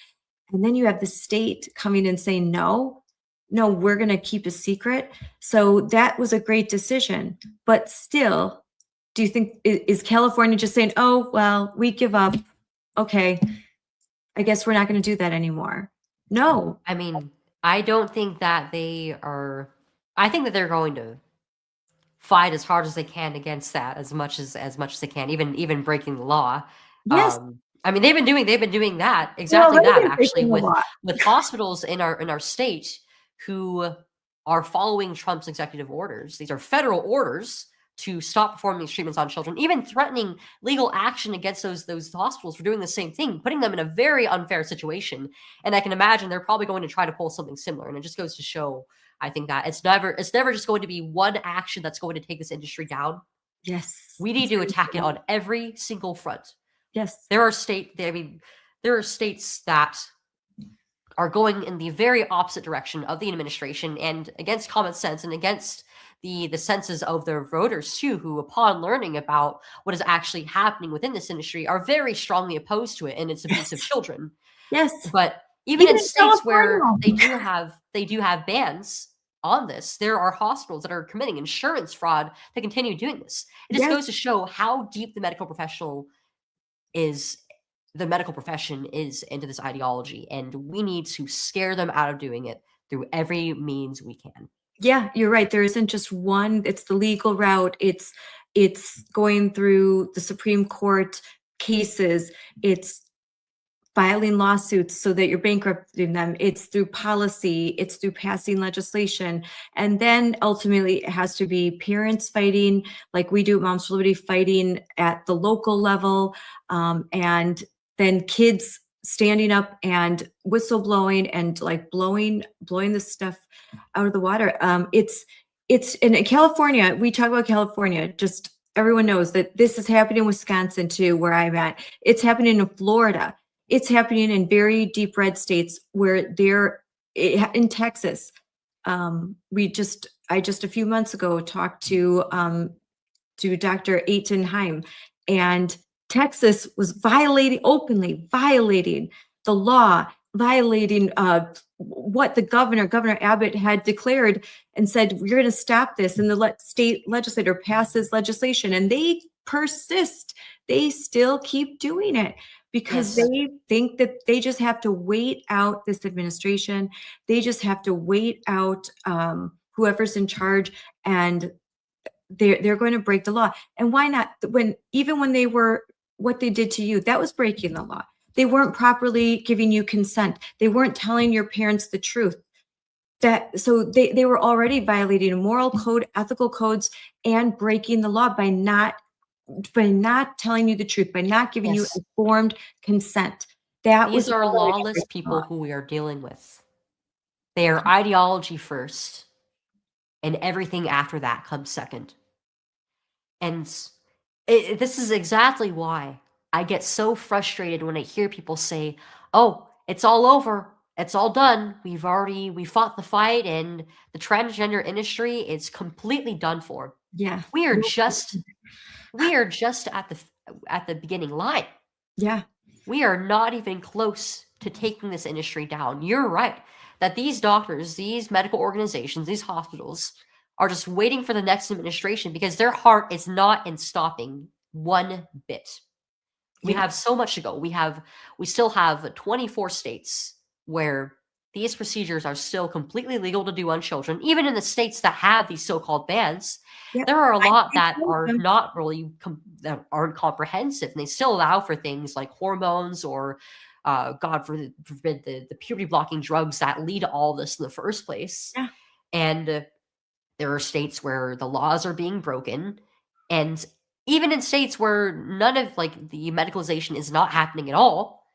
And then you have the state coming and saying, no, we're going to keep a secret. So that was a great decision. But still, do you think, is California just saying, oh, well, we give up. Okay, I guess we're not going to do that anymore. No. I mean, I don't think that I think that they're going to fight as hard as they can against that as much as they can, even breaking the law. Yes, I mean, they've been doing that, they're exactly already that, been actually, breaking the law. with hospitals in our state who are following Trump's executive orders. These are federal orders to stop performing these treatments on children, even threatening legal action against those hospitals for doing the same thing, putting them in a very unfair situation. And I can imagine they're probably going to try to pull something similar. And it just goes to show, I think, that it's never just going to be one action that's going to take this industry down. Yes. We need to attack it on every single front. Yes. There are states that are going in the very opposite direction of the administration and against common sense and against the senses of their voters too, who upon learning about what is actually happening within this industry are very strongly opposed to it and its abuse of Yes. children. Yes. But even Even in in states where California. they do have bans on this, there are hospitals that are committing insurance fraud to continue doing this. It just Yes. goes to show how deep is the medical profession is into this ideology, and we need to scare them out of doing it through every means we can. Yeah, you're right. There isn't just one. It's the legal route. It's going through the Supreme Court cases. It's filing lawsuits so that you're bankrupting them. It's through policy. It's through passing legislation. And then ultimately it has to be parents fighting, like we do at Moms for Liberty, fighting at the local level. And then kids standing up and whistleblowing and like blowing this stuff out of the water. It's in California. We talk about California, just everyone knows that this is happening in Wisconsin too, where I'm at. It's happening in Florida. It's happening in very deep red states where in Texas. I just a few months ago talked to to Dr. Aiton-Heim, and Texas was openly violating the law, violating what the Governor Abbott had declared and said, we're going to stop this. And the state legislator passes legislation, and they persist. They still keep doing it because Yes. they think that they just have to wait out this administration. They just have to wait out whoever's in charge, and they're going to break the law. And why not? Even when they were, what they did to you, that was breaking the law. They weren't properly giving you consent. They weren't telling your parents the truth. So they were already violating a moral code, ethical codes, and breaking the law by not telling you the truth, by not giving you Yes. informed consent. That These was are already lawless breaking the people law. who we are dealing with. They are ideology first, and everything after that comes second. And this is exactly why I get so frustrated when I hear people say, "Oh, it's all over. It's all done. We fought the fight, and the transgender industry is completely done for." Yeah. We are No just question. at the beginning line. Yeah. We are not even close to taking this industry down. You're right that these doctors, these medical organizations, these hospitals are just waiting for the next administration because their heart is not in stopping one bit. We Yeah. have so much to go. We still have 24 states where these procedures are still completely legal to do on children. Even in the states that have these so-called bans, Yep. there are a lot It's that one of are them. not really that aren't comprehensive, and they still allow for things like hormones or God forbid the puberty blocking drugs that lead to all this in the first place. Yeah. And there are states where the laws are being broken, and even in states where none of like the medicalization is not happening at all.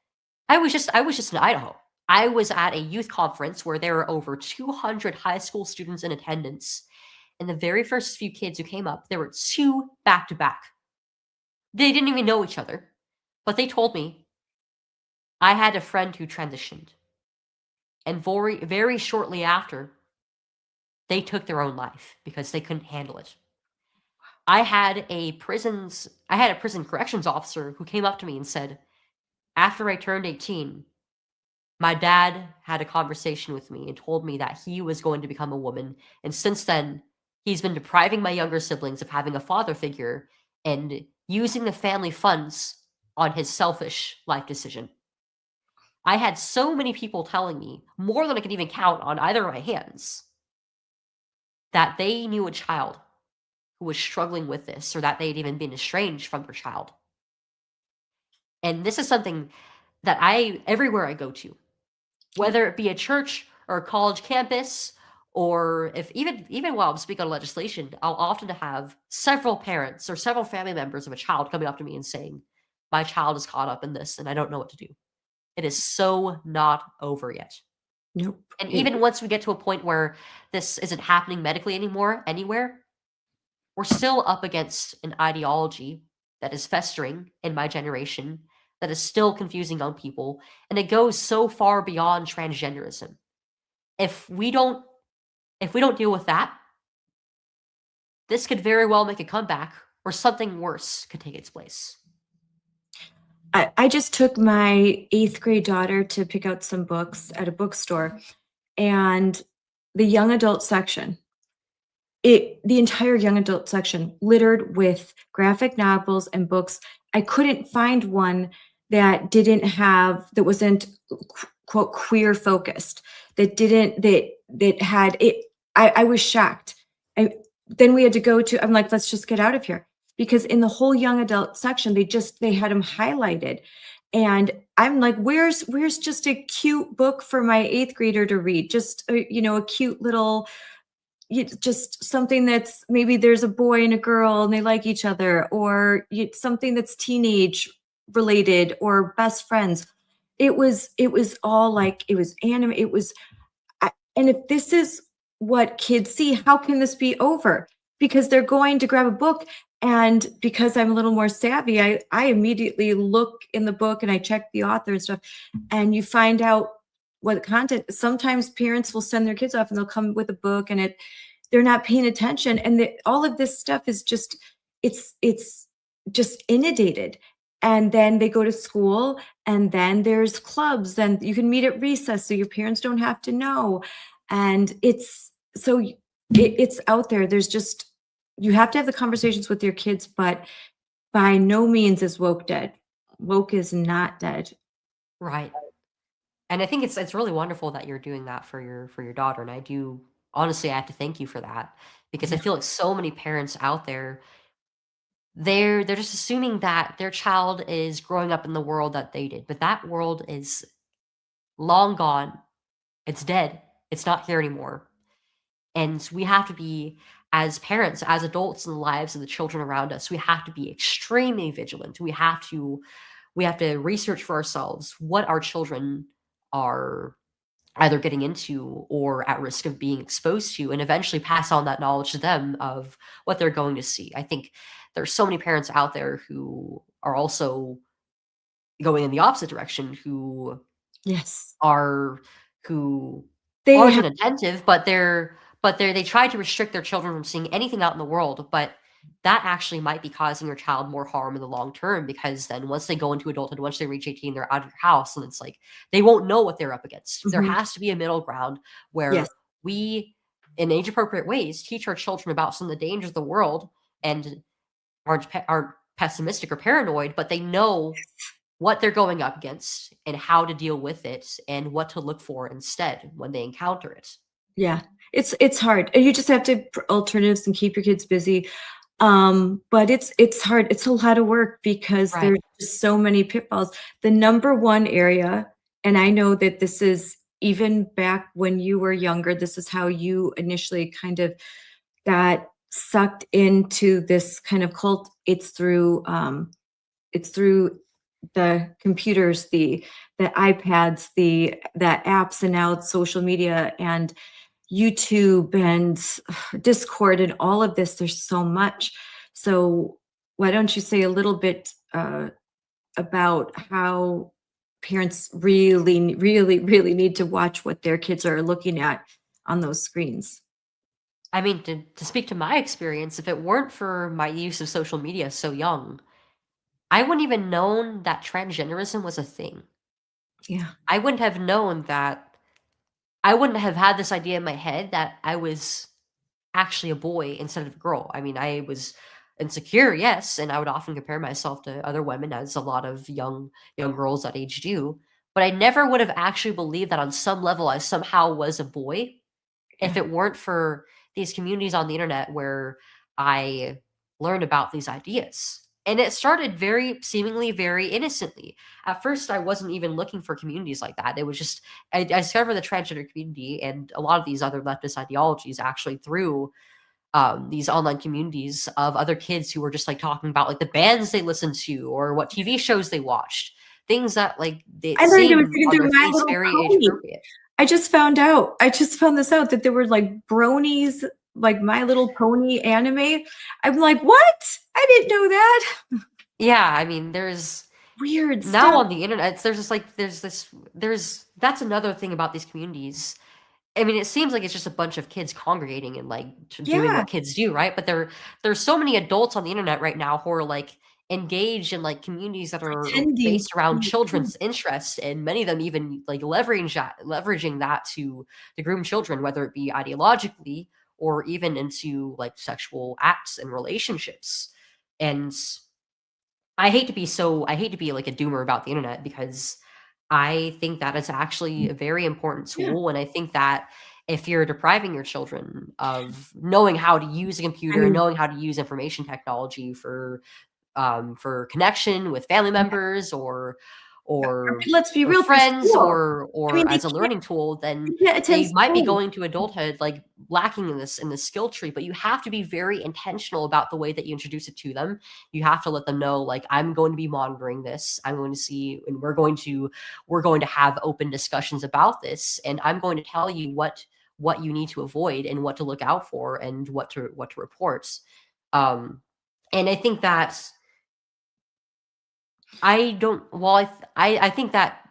I was just in Idaho. I was at a youth conference where there were over 200 high school students in attendance. And the very first few kids who came up, there were two back to back. They didn't even know each other, but they told me I had a friend who transitioned. And very, very shortly after, they took their own life because they couldn't handle it. I had a prison corrections officer who came up to me and said, after I turned 18, my dad had a conversation with me and told me that he was going to become a woman. And since then, he's been depriving my younger siblings of having a father figure and using the family funds on his selfish life decision. I had so many people telling me, more than I could even count on either of my hands, that they knew a child who was struggling with this or that they had even been estranged from their child. And this is something that everywhere I go to, whether it be a church or a college campus, or if even while I'm speaking on legislation, I'll often have several parents or several family members of a child coming up to me and saying, my child is caught up in this and I don't know what to do. It is so not over yet. Nope. And even once we get to a point where this isn't happening medically anymore, anywhere, we're still up against an ideology that is festering in my generation, that is still confusing young people, and it goes so far beyond transgenderism. If we don't deal with that, this could very well make a comeback, or something worse could take its place. I just took my 8th grade daughter to pick out some books at a bookstore, and the young adult section, the entire young adult section littered with graphic novels and books. I couldn't find one that wasn't quote queer focused, that had it. I was shocked. Then we had to I'm like, let's just get out of here. Because in the whole young adult section, they had them highlighted. And I'm like, where's just a cute book for my 8th grader to read? Just, a cute little, just something that's maybe there's a boy and a girl and they like each other, or something that's teenage related or best friends. It was all like, it was anime. And if this is what kids see, how can this be over? Because they're going to grab a book, and because I'm a little more savvy, I immediately look in the book and I check the author and stuff, and you find out what content. Sometimes parents will send their kids off and they'll come with a book and they're not paying attention, and all of this stuff is just it's just inundated. And then they go to school, and then there's clubs, and you can meet at recess so your parents don't have to know. And it's out there. There's just, you have to have the conversations with your kids, but by no means is woke dead. Woke is not dead. Right. And I think it's really wonderful that you're doing that for your daughter, and I do honestly, I have to thank you for that because I Yeah. feel like so many parents out there, they're just assuming that their child is growing up in the world that they did, but that world is long gone. It's dead. It's not here anymore. And we have to be, as parents, as adults in the lives of the children around us, we have to be extremely vigilant. We have to research for ourselves what our children are either getting into or at risk of being exposed to, and eventually pass on that knowledge to them of what they're going to see. I think there's so many parents out there who are also going in the opposite direction, Yes. are who They aren't have inattentive, but they try to restrict their children from seeing anything out in the world, but that actually might be causing your child more harm in the long term because then once they go into adulthood, once they reach 18, they're out of your house, and it's like they won't know what they're up against. There Mhm. has to be a middle ground Yes. where we, in age appropriate ways, teach our children about some of the dangers of the world and aren't pessimistic or paranoid, but they know what they're going up against and how to deal with it and what to look for instead when they encounter it. Yeah. It's hard. And you just have to alternatives and keep your kids busy. But it's hard. It's a lot of work because Right. there's just so many pitfalls. The number one area, and I know that this is even back when you were younger, this is how you initially kind of got sucked into this kind of cult. It's through the computers, the iPads, the apps, and now it's social media and YouTube and Discord and all of this. There's so much. So why don't you say a little bit about how parents really, really, really need to watch what their kids are looking at on those screens? I mean, to speak to my experience, if it weren't for my use of social media so young, I wouldn't even known that transgenderism was a thing. Yeah. I wouldn't have known that I wouldn't have had this idea in my head that I was actually a boy instead of a girl. I mean, I was insecure, yes, and I would often compare myself to other women, as a lot of young girls that age do. But I never would have actually believed that on some level I somehow was a boy if Yeah. it weren't for these communities on the internet where I learned about these ideas. And it started very seemingly very innocently. At first, I wasn't even looking for communities like that. It was just I discovered the transgender community and a lot of these other leftist ideologies actually through these online communities of other kids who were just like talking about like the bands they listened to or what TV shows they watched, things that like they I learned it was seem even on through their My face Little very age Pony. appropriate. I just found this out that there were like bronies, like My Little Pony anime. I'm like, what? I didn't know that. Yeah, I mean, there's Weird now stuff. on the internet, there's just like there's that's another thing about these communities. I mean, it seems like it's just a bunch of kids congregating and like doing Yeah. what kids do, right? But there's so many adults on the internet right now who are like engaged in like communities that are Pretending based around to be children's interests, and many of them even like leveraging that to groom children, whether it be ideologically or even into like sexual acts and relationships. And I hate to be like a doomer about the internet because I think that it's actually a very important yeah. tool, and I think that if you're depriving your children of knowing how to use a I computer and mean, knowing how to use information technology for connection with family yeah. members or Let's be or real, for friends school. I or mean, as a learning tool, then they can't attend they might be school. going to adulthood like lacking in this skill tree. But you have to be very intentional about the way that you introduce it to them. You have to let them know, like, I'm going to be monitoring this. I'm going to see, and we're going to have open discussions about this, and I'm going to tell you what you need to avoid and what to look out for and what to report. Um, and I think that I don't. Well, I think that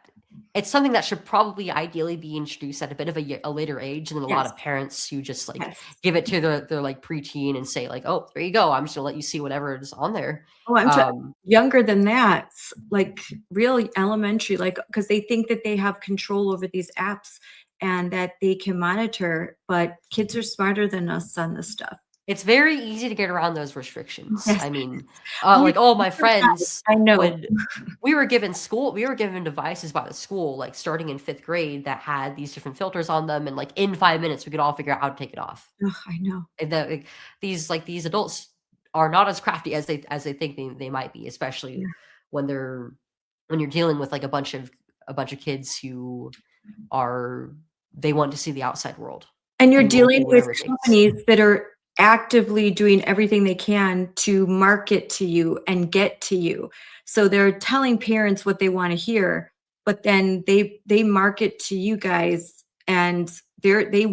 it's something that should probably ideally be introduced at a bit of a later age, and then a lot Yes, of parents who just, like, yes. give it to their, like, preteen and say, like, "Oh, there you go. I'm just gonna let you see whatever is on there." Oh, I'm Um, younger than that, like, really elementary, like, because they think that they have control over these apps and that they can monitor, but kids are smarter than us on this stuff. it's very easy to get around those restrictions. Yes. I mean, Oh, like, all my you're right. friends, I know. when we were given devices by the school, like, starting in 5th grade that had these different filters on them, and, like, in 5 minutes, we could all figure out how to take it off. Ugh, I know. And that, like, these adults are not as crafty as they think they might be, especially Yeah. when when you're dealing with, like, a bunch of kids who are they want to see the outside world And you're and will dealing do with whatever it takes. companies that are actively doing everything they can to market to you and get to you. So they're telling parents what they wanna hear, but then they market to you guys and they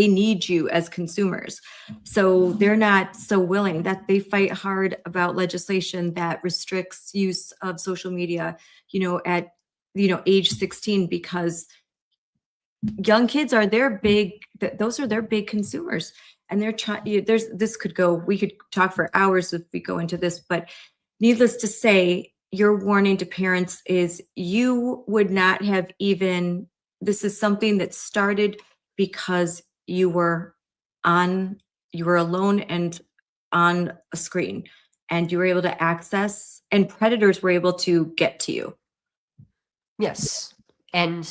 need you as consumers. So they're not so willing that they fight hard about legislation that restricts use of social media, at, age 16 because young kids are their big those are their big consumers, and they're trying there's this could go we could talk for hours if we go into this, but needless to say, your warning to parents is you would not have even this is something that started because on you were alone and on a screen, and you were able to access and predators were able to get to you. Yes, and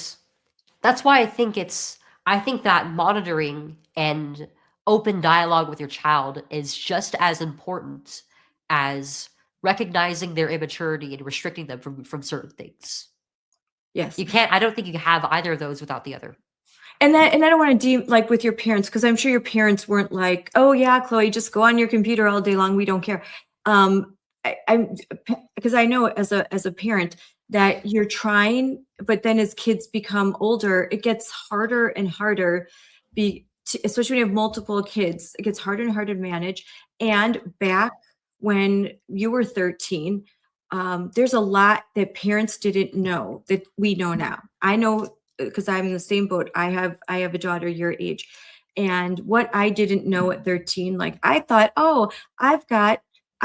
that's why I think that monitoring and open dialogue with your child is just as important as recognizing their immaturity and restricting them from certain things. Yes. I don't think you can have either of those without the other. And I don't wanna like, with your parents, because 'cause I'm sure your parents weren't like, "Oh, yeah, Chloe, just go on your computer all day long, we don't care." I'm because I know as a parent that you're trying, but then as kids become older, it gets harder and harder especially when you have multiple kids, it gets harder and harder to manage, and back when you were 13, there's a lot that parents didn't know that we know now. I know because I'm in the same boat. I have a daughter your age. And what I didn't know at 13, like I thought, oh, I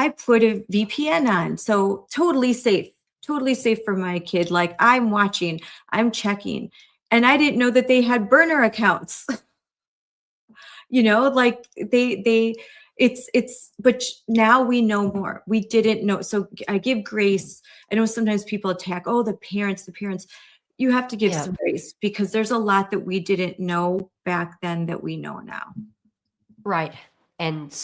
put a VPN on. So totally safe for my kid. Like I'm watching, I'm checking. And I didn't know that they had burner accounts. Like but now we know more. We didn't know. So I give grace. I know sometimes people attack, oh, the parents. You have to give Yeah, some grace because there's a lot that we didn't know back then that we know now. right. And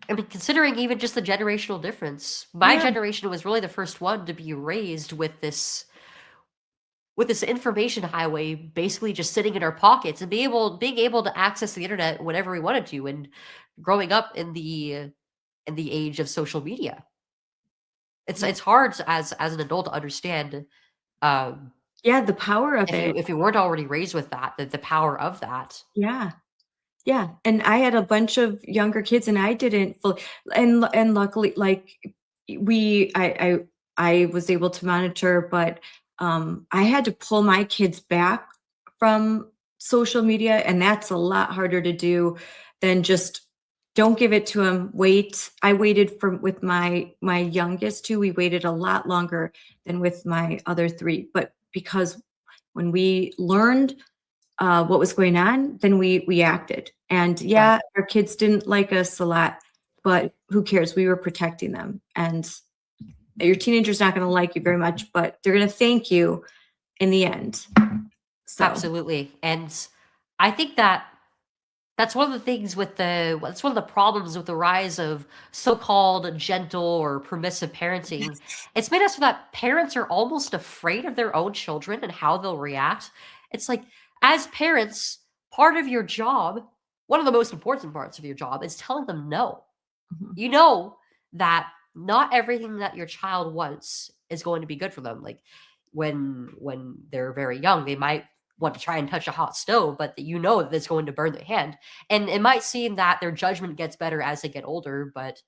I mean, considering even just the generational difference, my Yeah. generation was really the first one to be raised with this information highway basically just sitting in our pockets and being able to access the internet whenever we wanted to, and growing up in the age of social media. Yeah. It's hard as an adult to understand, um, Yeah, the power of it. if you weren't already raised with that, the power of that. Yeah. Yeah, and I had a bunch of younger kids, and I didn't fully and luckily, like, I was able to monitor, but, I had to pull my kids back from social media, and that's a lot harder to do than just don't give it to them. Wait. I waited for with my youngest 2, we waited a lot longer than with my other 3, but because when we learned what was going on, then we acted. And Right. yeah, our kids didn't like us a lot, but who cares? We were protecting them. And your teenager's not going to like you very much, but they're going to thank you in the end. So, Absolutely. And I think that that's one of the things with that's one of the problems with the rise of so-called gentle or permissive parenting. It's made us so that parents are almost afraid of their own children and how they'll react. It's like, as parents, part of your job, one of the most important parts of your job is telling them no. mhm, You know that not everything that your child wants is going to be good for them. Like, when they're very young, they might want to try and touch a hot stove, but that you know that it's going to burn their hand. And it might seem that their judgment gets better as they get older, but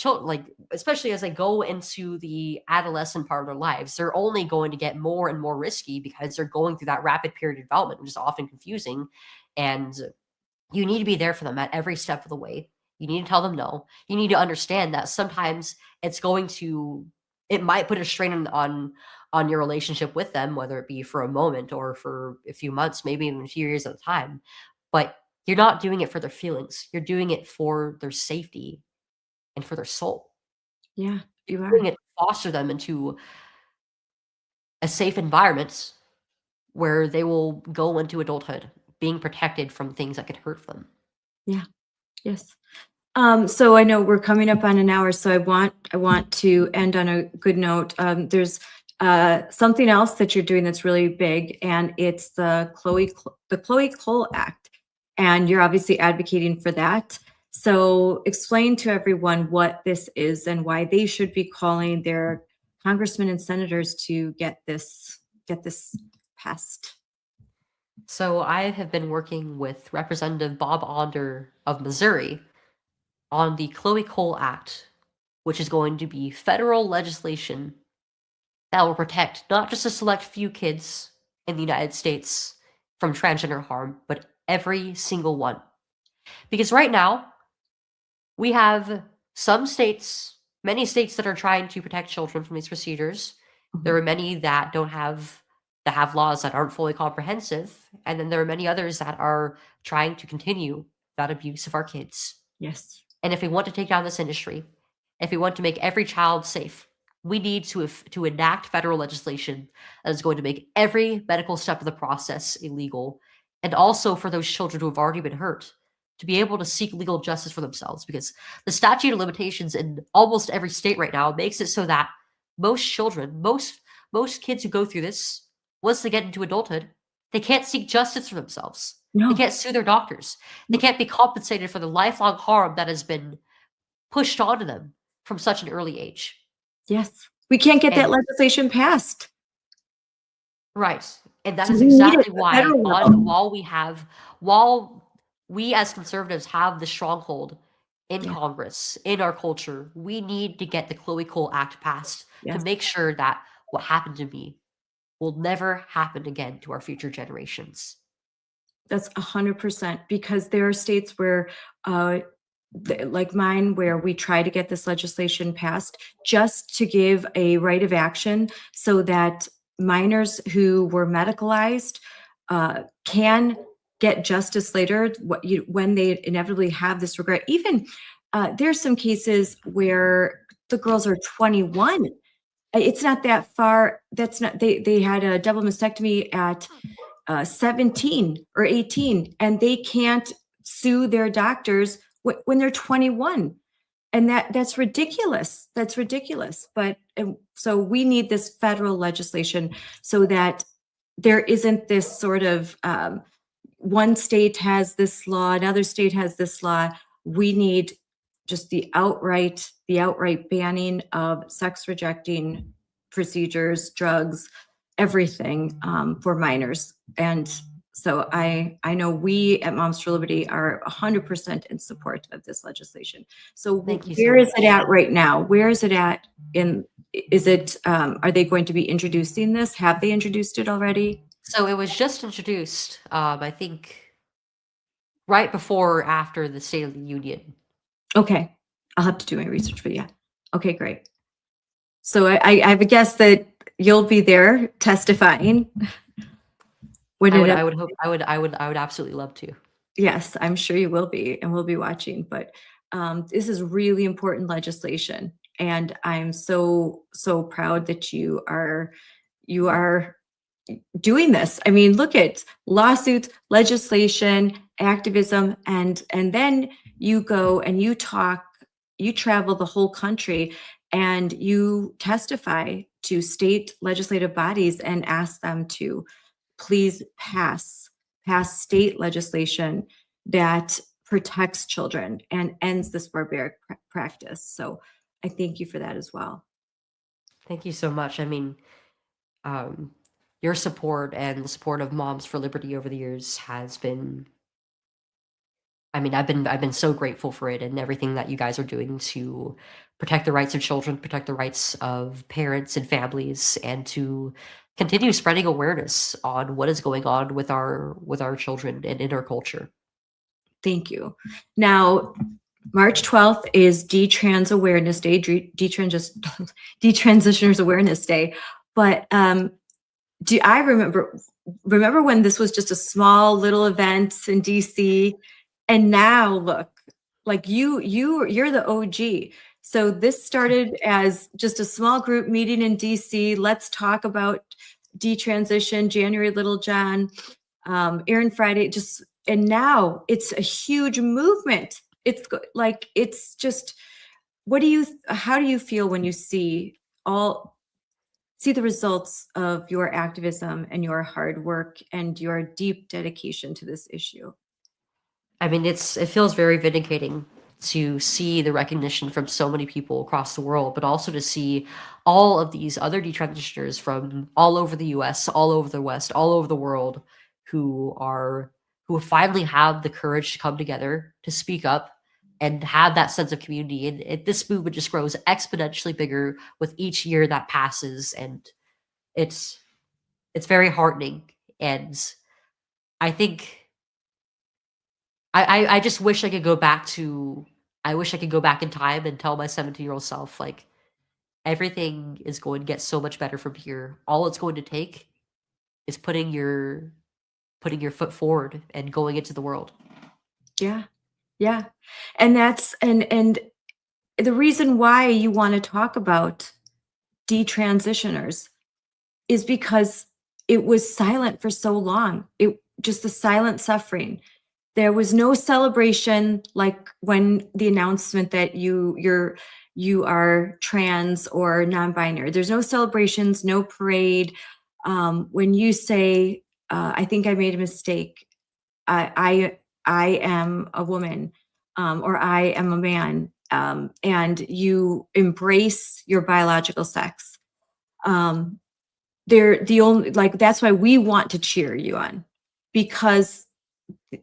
children, like, especially as they go into the adolescent part of their lives, they're only going to get more and more risky because they're going through that rapid period of development, which is often confusing. And you need to be there for them at every step of the way. You need to tell them no. You need to understand that sometimes it might put a strain on your relationship with them, whether it be for a moment or for a few months, maybe even a few years at a time. But you're not doing it for their feelings. You're doing it for their safety and for their soul. Yeah, you are. Doing it to foster them into a safe environment where they will go into adulthood being protected from things that could hurt them. Yeah. Yes. So I know we're coming up on an hour, so I want to end on a good note. There's something else that you're doing that's really big, and it's the Chloe Cole Act, and you're obviously advocating for that. So explain to everyone what this is and why they should be calling their congressmen and senators to get this passed. So I have been working with Representative Bob Onder of Missouri on the Chloe Cole Act, which is going to be federal legislation that will protect not just a select few kids in the United States from transgender harm, but every single one. Because right now, we have many states that are trying to protect children from these procedures. There are many that have laws that aren't fully comprehensive, and then there are many others that are trying to continue that abuse of our kids. Yes. And if we want to take down this industry, if we want to make every child safe, we need to enact federal legislation that is going to make every medical step of the process illegal, and also for those children who have already been hurt to be able to seek legal justice for themselves. Because the statute of limitations in almost every state right now makes it so that most children, most kids who go through this, once they get into adulthood, they can't seek justice for themselves. They No. can't sue their doctors. They can't be compensated for the lifelong harm that has been pushed onto them from such an early age. Yes. We can't get that And legislation passed. right. And that So is we need it exactly at the why federal level. while we as conservatives have the stronghold in Yeah. Congress, in our culture, we need to get the Chloe Cole Act passed to Yes. make sure that what happened to me will never happen again to our future generations. That's 100% because there are states where, like mine, where we try to get this legislation passed just to give a right of action so that minors who were medicalized can get justice later when they inevitably have this regret. Even there's some cases where the girls are 21. It's not that far. That's not, they had a double mastectomy at 17 or 18, and they can't sue their doctors when they're 21. And that's ridiculous. That's ridiculous. But so we need this federal legislation so that there isn't this sort of one state has this law, another state has this law. We need just the outright banning of sex rejecting procedures, drugs, everything for minors. And so I know we at Moms for Liberty are 100% in support of this legislation. So Thank you so where is it much. at right now? Where is it at is it, are they going to be introducing this? Have they introduced it already? So it was just introduced, I think, right before or after the State of the Union. Okay. I'll have to do my research, but yeah. Okay, great. So I have a guess that you'll be there testifying when I would hope I would absolutely love to. yes, I'm sure you will be, and we'll be watching. But this is really important legislation, and I'm so proud that you are doing this. I mean, look at lawsuits, legislation, activism, and then you go and you talk, you travel the whole country and you testify to state legislative bodies and ask them to please pass state legislation that protects children and ends this barbaric practice. So I thank you for that as well. Thank you so much. I mean, um, your support and the support of Moms for Liberty over the years has been I mean, I've been so grateful for it and everything that you guys are doing to protect the rights of children, protect the rights of parents and families, and to continue spreading awareness on what is going on with our children and in our culture. Thank you. Now, March 12th is Detrans Awareness Day, Detransitioners Awareness Day. But do I remember when this was just a small little event in DC, and now look, like you're the OG. So this started as just a small group meeting in DC. Let's talk about detransition, January Little John, Aaron Friday, just, and now it's a huge movement. Like, it's just, how do you feel when you all see the results of your activism and your hard work and your deep dedication to this issue? I mean, it feels very vindicating to see the recognition from so many people across the world, but also to see all of these other detransitioners from all over the US, all over the West, all over the world who finally have the courage to come together, to speak up, and have that sense of community. And this movement just grows exponentially bigger with each year that passes, and it's it's very heartening. And I think I just wish I could go back to I wish I could go back in time and tell my 17-year-old self, like, everything is going to get so much better from here. All it's going to take is putting your foot forward and going into the world. Yeah. Yeah. And and the reason why you want to talk about detransitioners is because it was silent for so long. It just, the silent suffering. There was no celebration, like when the announcement that you are trans or non-binary. There's no celebrations, no parade. When you say, "I think I made a mistake. I am a woman, or I am a man," and you embrace your biological sex. Um, they're the only, like, that's why we want to cheer you on, because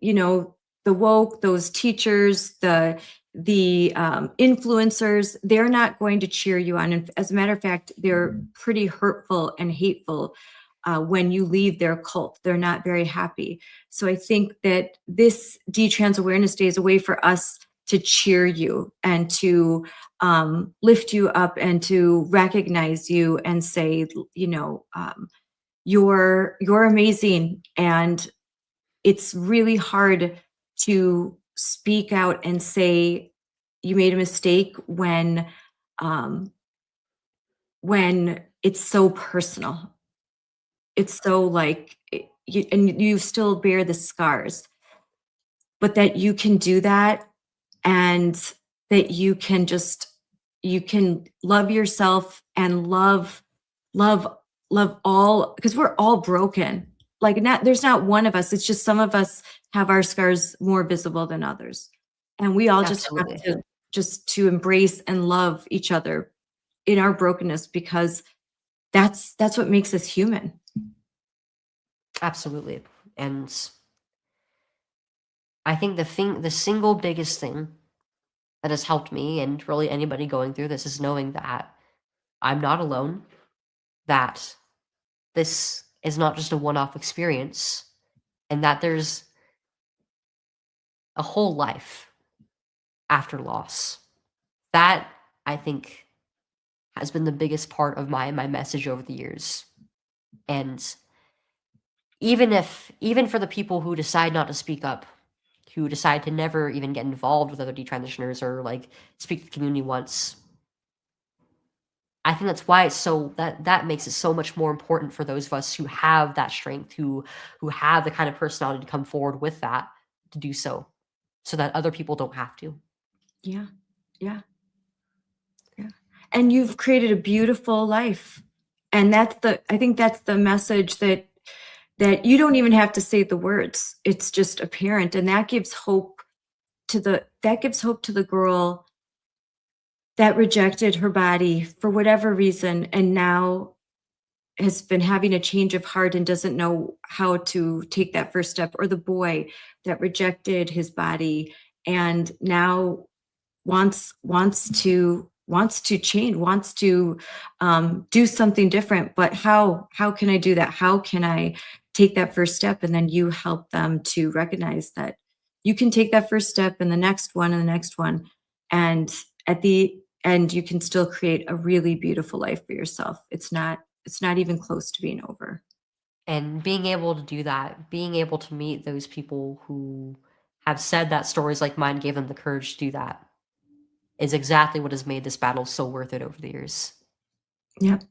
you know, the woke, those teachers, the influencers, they're not going to cheer you on. And as a matter of fact, they're pretty hurtful and hateful. When you leave their cult, they're not very happy. So I think that this Detrans Awareness Day is a way for us to cheer you and to lift you up and to recognize you and say, you're amazing. And it's really hard to speak out and say you made a mistake um, when it's so personal. It's so, like, and you still bear the scars, but that you can do that, and that you can love yourself and love all, because we're all broken. Like, not there's not one of us, it's just some of us have our scars more visible than others. And we all just have Absolutely. to embrace and love each other in our brokenness, because that's what makes us human. Absolutely. And I think the single biggest thing that has helped me and really anybody going through this is knowing that I'm not alone, that this is not just a one-off experience, and that there's a whole life after loss. That, I think, has been the biggest part of my message over the years. And even for the people who decide not to speak up, who decide to never even get involved with other detransitioners or, like, speak to the community once, I think that's why that makes it so much more important for those of us who have that strength, who have the kind of personality to come forward with that, to do so, so that other people don't have to. Yeah. Yeah. Yeah. And you've created a beautiful life. And I think that's the message, that you don't even have to say the words. It's just apparent. And that gives hope to the girl that rejected her body for whatever reason. And now has been having a change of heart and doesn't know how to take that first step, or the boy that rejected his body and now wants to change, wants to do something different. But how can I do that? How can I take that first step? And then you help them to recognize that you can take that first step and the next one and the next one. And at the end, you can still create a really beautiful life for yourself. It's not even close to being over. And being able to do that, being able to meet those people who have said that stories like mine gave them the courage to do that is exactly what has made this battle so worth it over the years. Yep.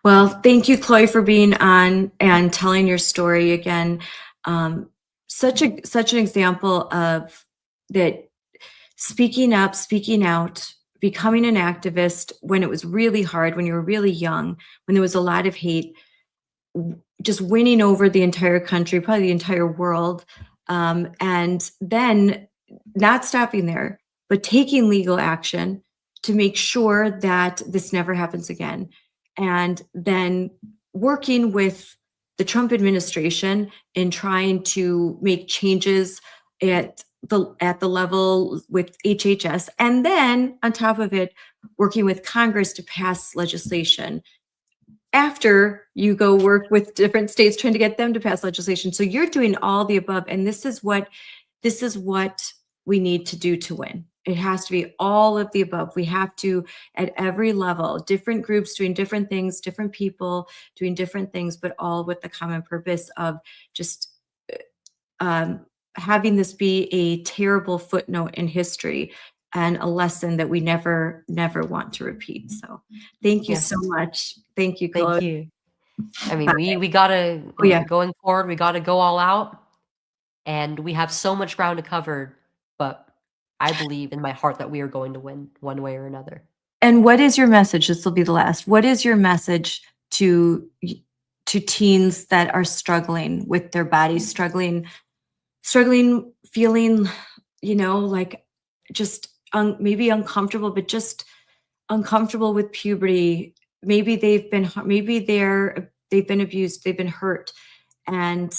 Well, thank you, Chloe, for being on and telling your story again. Such an example of that, speaking up, speaking out, becoming an activist when it was really hard, when you were really young, when there was a lot of hate, just winning over the entire country, probably the entire world, and then not stopping there, but taking legal action to make sure that this never happens again. And then working with the Trump administration in trying to make changes at the level with HHS, and then on top of it, working with Congress to pass legislation after you go work with different states trying to get them to pass legislation. So you're doing all the above, and this is what we need to do to win. It has to be all of the above. We have to, at every level, different groups doing different things, different people doing different things, but all with the common purpose of just um, having this be a terrible footnote in history and a lesson that we never want to repeat. So thank you so Yes. much. Thank you, Chloe. Thank you. I mean, Bye. we gotta Oh, yeah. going forward, we gotta go all out, and we have so much ground to cover, but I believe in my heart that we are going to win one way or another. And what is your message? This will be the last. What is your message to to teens that are struggling with their bodies, struggling, feeling, like just maybe uncomfortable, but just uncomfortable with puberty? Maybe they've been abused, they've been hurt, and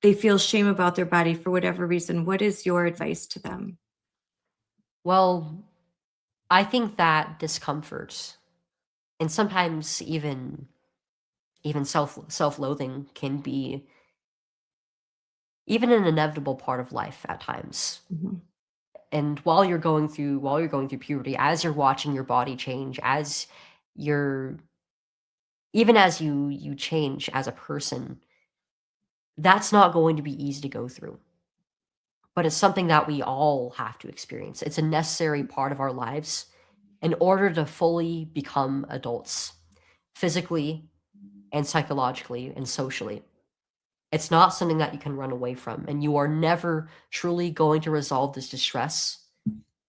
they feel shame about their body for whatever reason. What is your advice to them? Well, I think that discomfort and sometimes even self-loathing can be even an inevitable part of life at times. Mhm. And while you're going through puberty, as you're watching your body change, as you're even as you change as a person, that's not going to be easy to go through. But it's something that we all have to experience. It's a necessary part of our lives in order to fully become adults, physically and psychologically and socially. It's not something that you can run away from, and you are never truly going to resolve this distress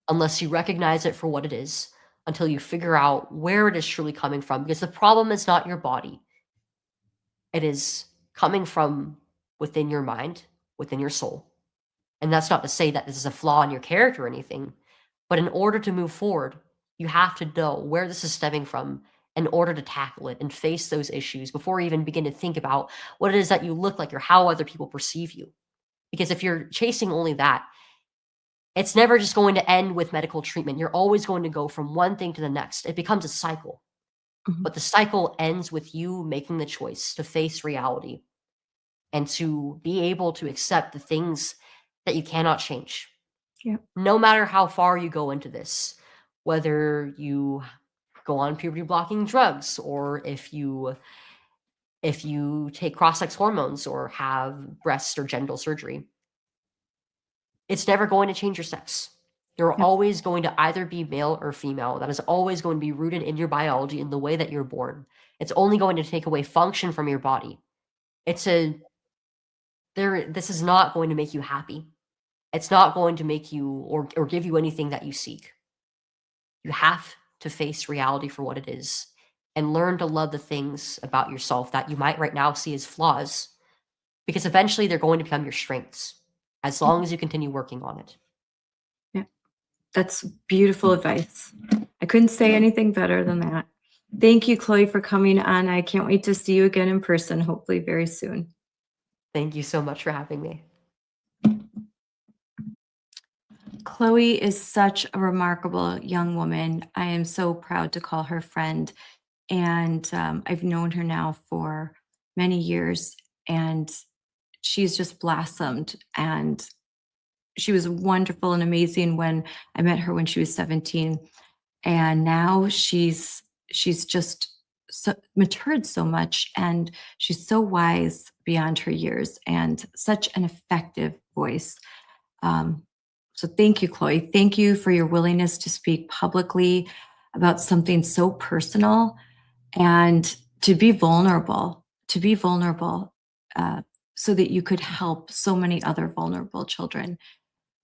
unless you recognize it for what it is, until you figure out where it is truly coming from. Because the problem is not your body, it is coming from within your mind, within your soul. And that's not to say that this is a flaw in your character or anything, but in order to move forward, you have to know where this is stemming from in order to tackle it and face those issues before you even begin to think about what it is that you look like or how other people perceive you. Because if you're chasing only that, it's never just going to end with medical treatment. You're always going to go from one thing to the next. It becomes a cycle. Mhm. But the cycle ends with you making the choice to face reality and to be able to accept the things that you cannot change. Yeah. No matter how far you go into this, whether you go on puberty blocking drugs or if you take cross-sex hormones or have breast or genital surgery, it's never going to change your sex. You're Yep. always going to either be male or female. That is always going to be rooted in your biology, in the way that you're born. It's only going to take away function from your body. It's a this is not going to make you happy. It's not going to make you or give you anything that you seek. You have to face reality for what it is and learn to love the things about yourself that you might right now see as flaws, because eventually they're going to become your strengths as long as you continue working on it. Yeah. That's beautiful advice. I couldn't say anything better than that. Thank you, Chloe, for coming on. I can't wait to see you again in person, hopefully very soon. Thank you so much for having me. Chloe is such a remarkable young woman. I am so proud to call her friend. And I've known her now for many years, and she's just blossomed. And she was wonderful and amazing when I met her when she was 17. And now she's just matured so much, and she's so wise beyond her years and such an effective voice. Um, so thank you, Chloe. Thank you for your willingness to speak publicly about something so personal and to be vulnerable so that you could help so many other vulnerable children.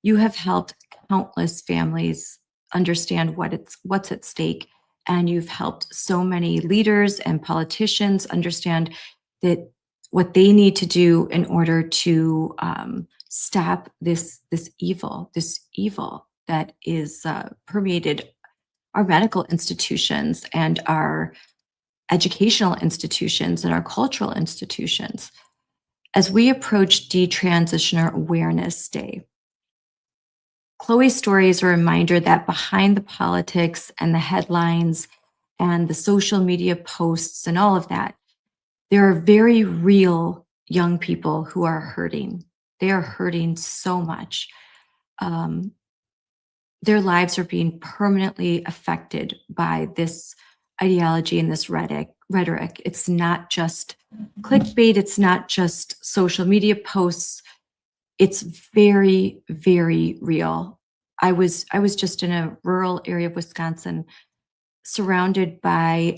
You have helped countless families understand what's at stake, and you've helped so many leaders and politicians understand that what they need to do in order to stop this evil that is permeated our medical institutions and our educational institutions and our cultural institutions. As we approach Detransitioner Awareness Day, Chloe's story is a reminder that behind the politics and the headlines and the social media posts and all of that, there are very real young people who are hurting. They are hurting so much. Their lives are being permanently affected by this ideology and this rhetoric. It's not just clickbait, it's not just social media posts. It's very, very real. I was just in a rural area of Wisconsin, surrounded by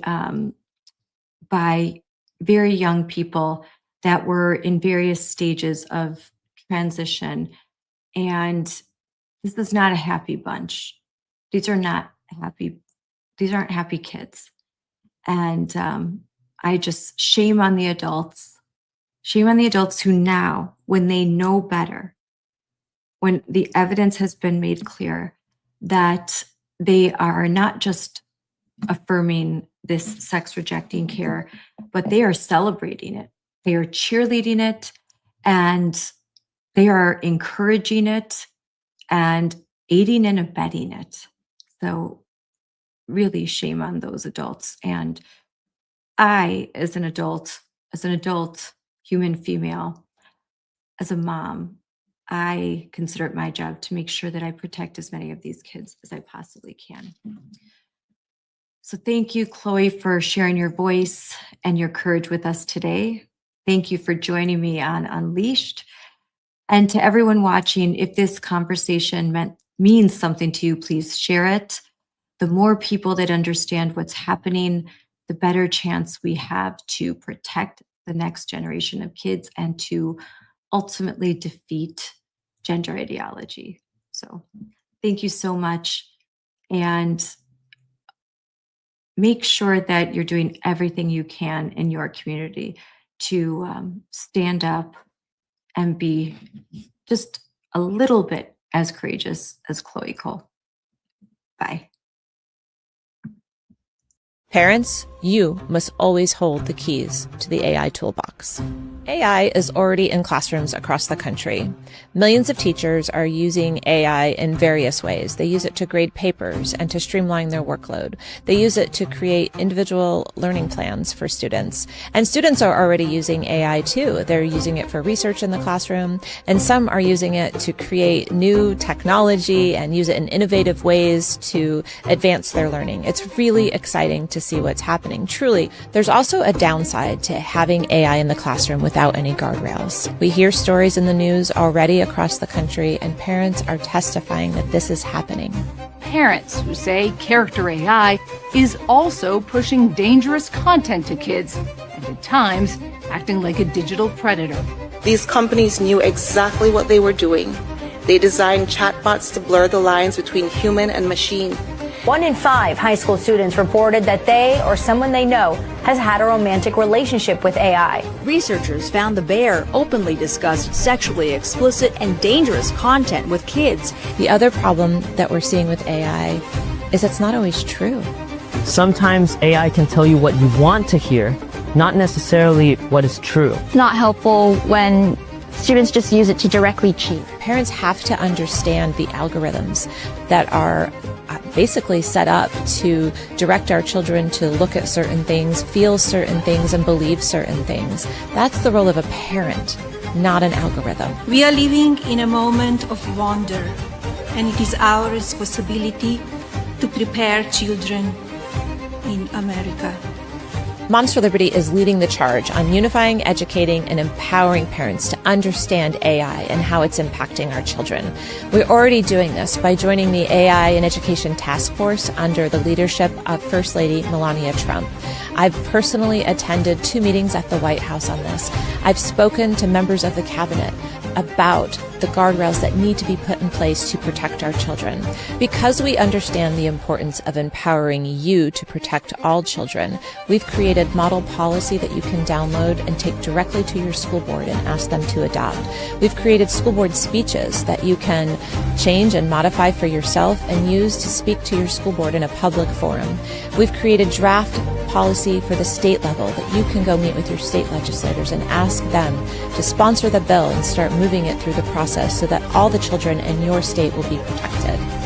very young people that were in various stages of transition, and this is not a happy bunch. These are not happy. These aren't happy kids, and I just shame on the adults. Shame on the adults who now, when they know better, when the evidence has been made clear that they are not just affirming this sex rejecting care, but they are celebrating it. They are cheerleading it, and they are encouraging it and aiding and abetting it. So really shame on those adults. And I, as an adult human female, as a mom, I consider it my job to make sure that I protect as many of these kids as I possibly can. So thank you, Chloe, for sharing your voice and your courage with us today. Thank you for joining me on Unleashed. And to everyone watching, if this conversation means something to you, please share it. The more people that understand what's happening, the better chance we have to protect the next generation of kids and to ultimately defeat gender ideology. So thank you so much. And make sure that you're doing everything you can in your community to stand up and be just a little bit as courageous as Chloe Cole. Bye. Parents, you must always hold the keys to the AI toolbox. AI is already in classrooms across the country. Millions of teachers are using AI in various ways. They use it to grade papers and to streamline their workload. They use it to create individual learning plans for students. And students are already using AI too. They're using it for research in the classroom, and some are using it to create new technology and use it in innovative ways to advance their learning. It's really exciting to see what's happening. Truly, there's also a downside to having AI in the classroom without any guardrails. We hear stories in the news already across the country, and parents are testifying that this is happening. Parents who say character AI is also pushing dangerous content to kids, and at times acting like a digital predator. These companies knew exactly what they were doing. They designed chatbots to blur the lines between human and machine. 1 in 5 high school students reported that they or someone they know has had a romantic relationship with AI. Researchers found the bear openly discussed sexually explicit and dangerous content with kids. The other problem that we're seeing with AI is it's not always true. Sometimes AI can tell you what you want to hear, not necessarily what is true. It's not helpful when students just use it to directly cheat. Parents have to understand the algorithms that are basically set up to direct our children to look at certain things, feel certain things, and believe certain things. That's the role of a parent, not an algorithm. We are living in a moment of wonder, and it is our responsibility to prepare children in America. Moms for Liberty is leading the charge on unifying, educating, and empowering parents to understand AI and how it's impacting our children. We're already doing this by joining the AI and Education Task Force under the leadership of First Lady Melania Trump. I've personally attended 2 meetings at the White House on this. I've spoken to members of the cabinet about the guardrails that need to be put in place to protect our children. Because we understand the importance of empowering you to protect all children, we've created model policy that you can download and take directly to your school board and ask them to adopt. We've created school board speeches that you can change and modify for yourself and use to speak to your school board in a public forum. We've created draft policy for the state level that you can go meet with your state legislators and ask them to sponsor the bill and start moving it through the process so that all the children in your state will be protected.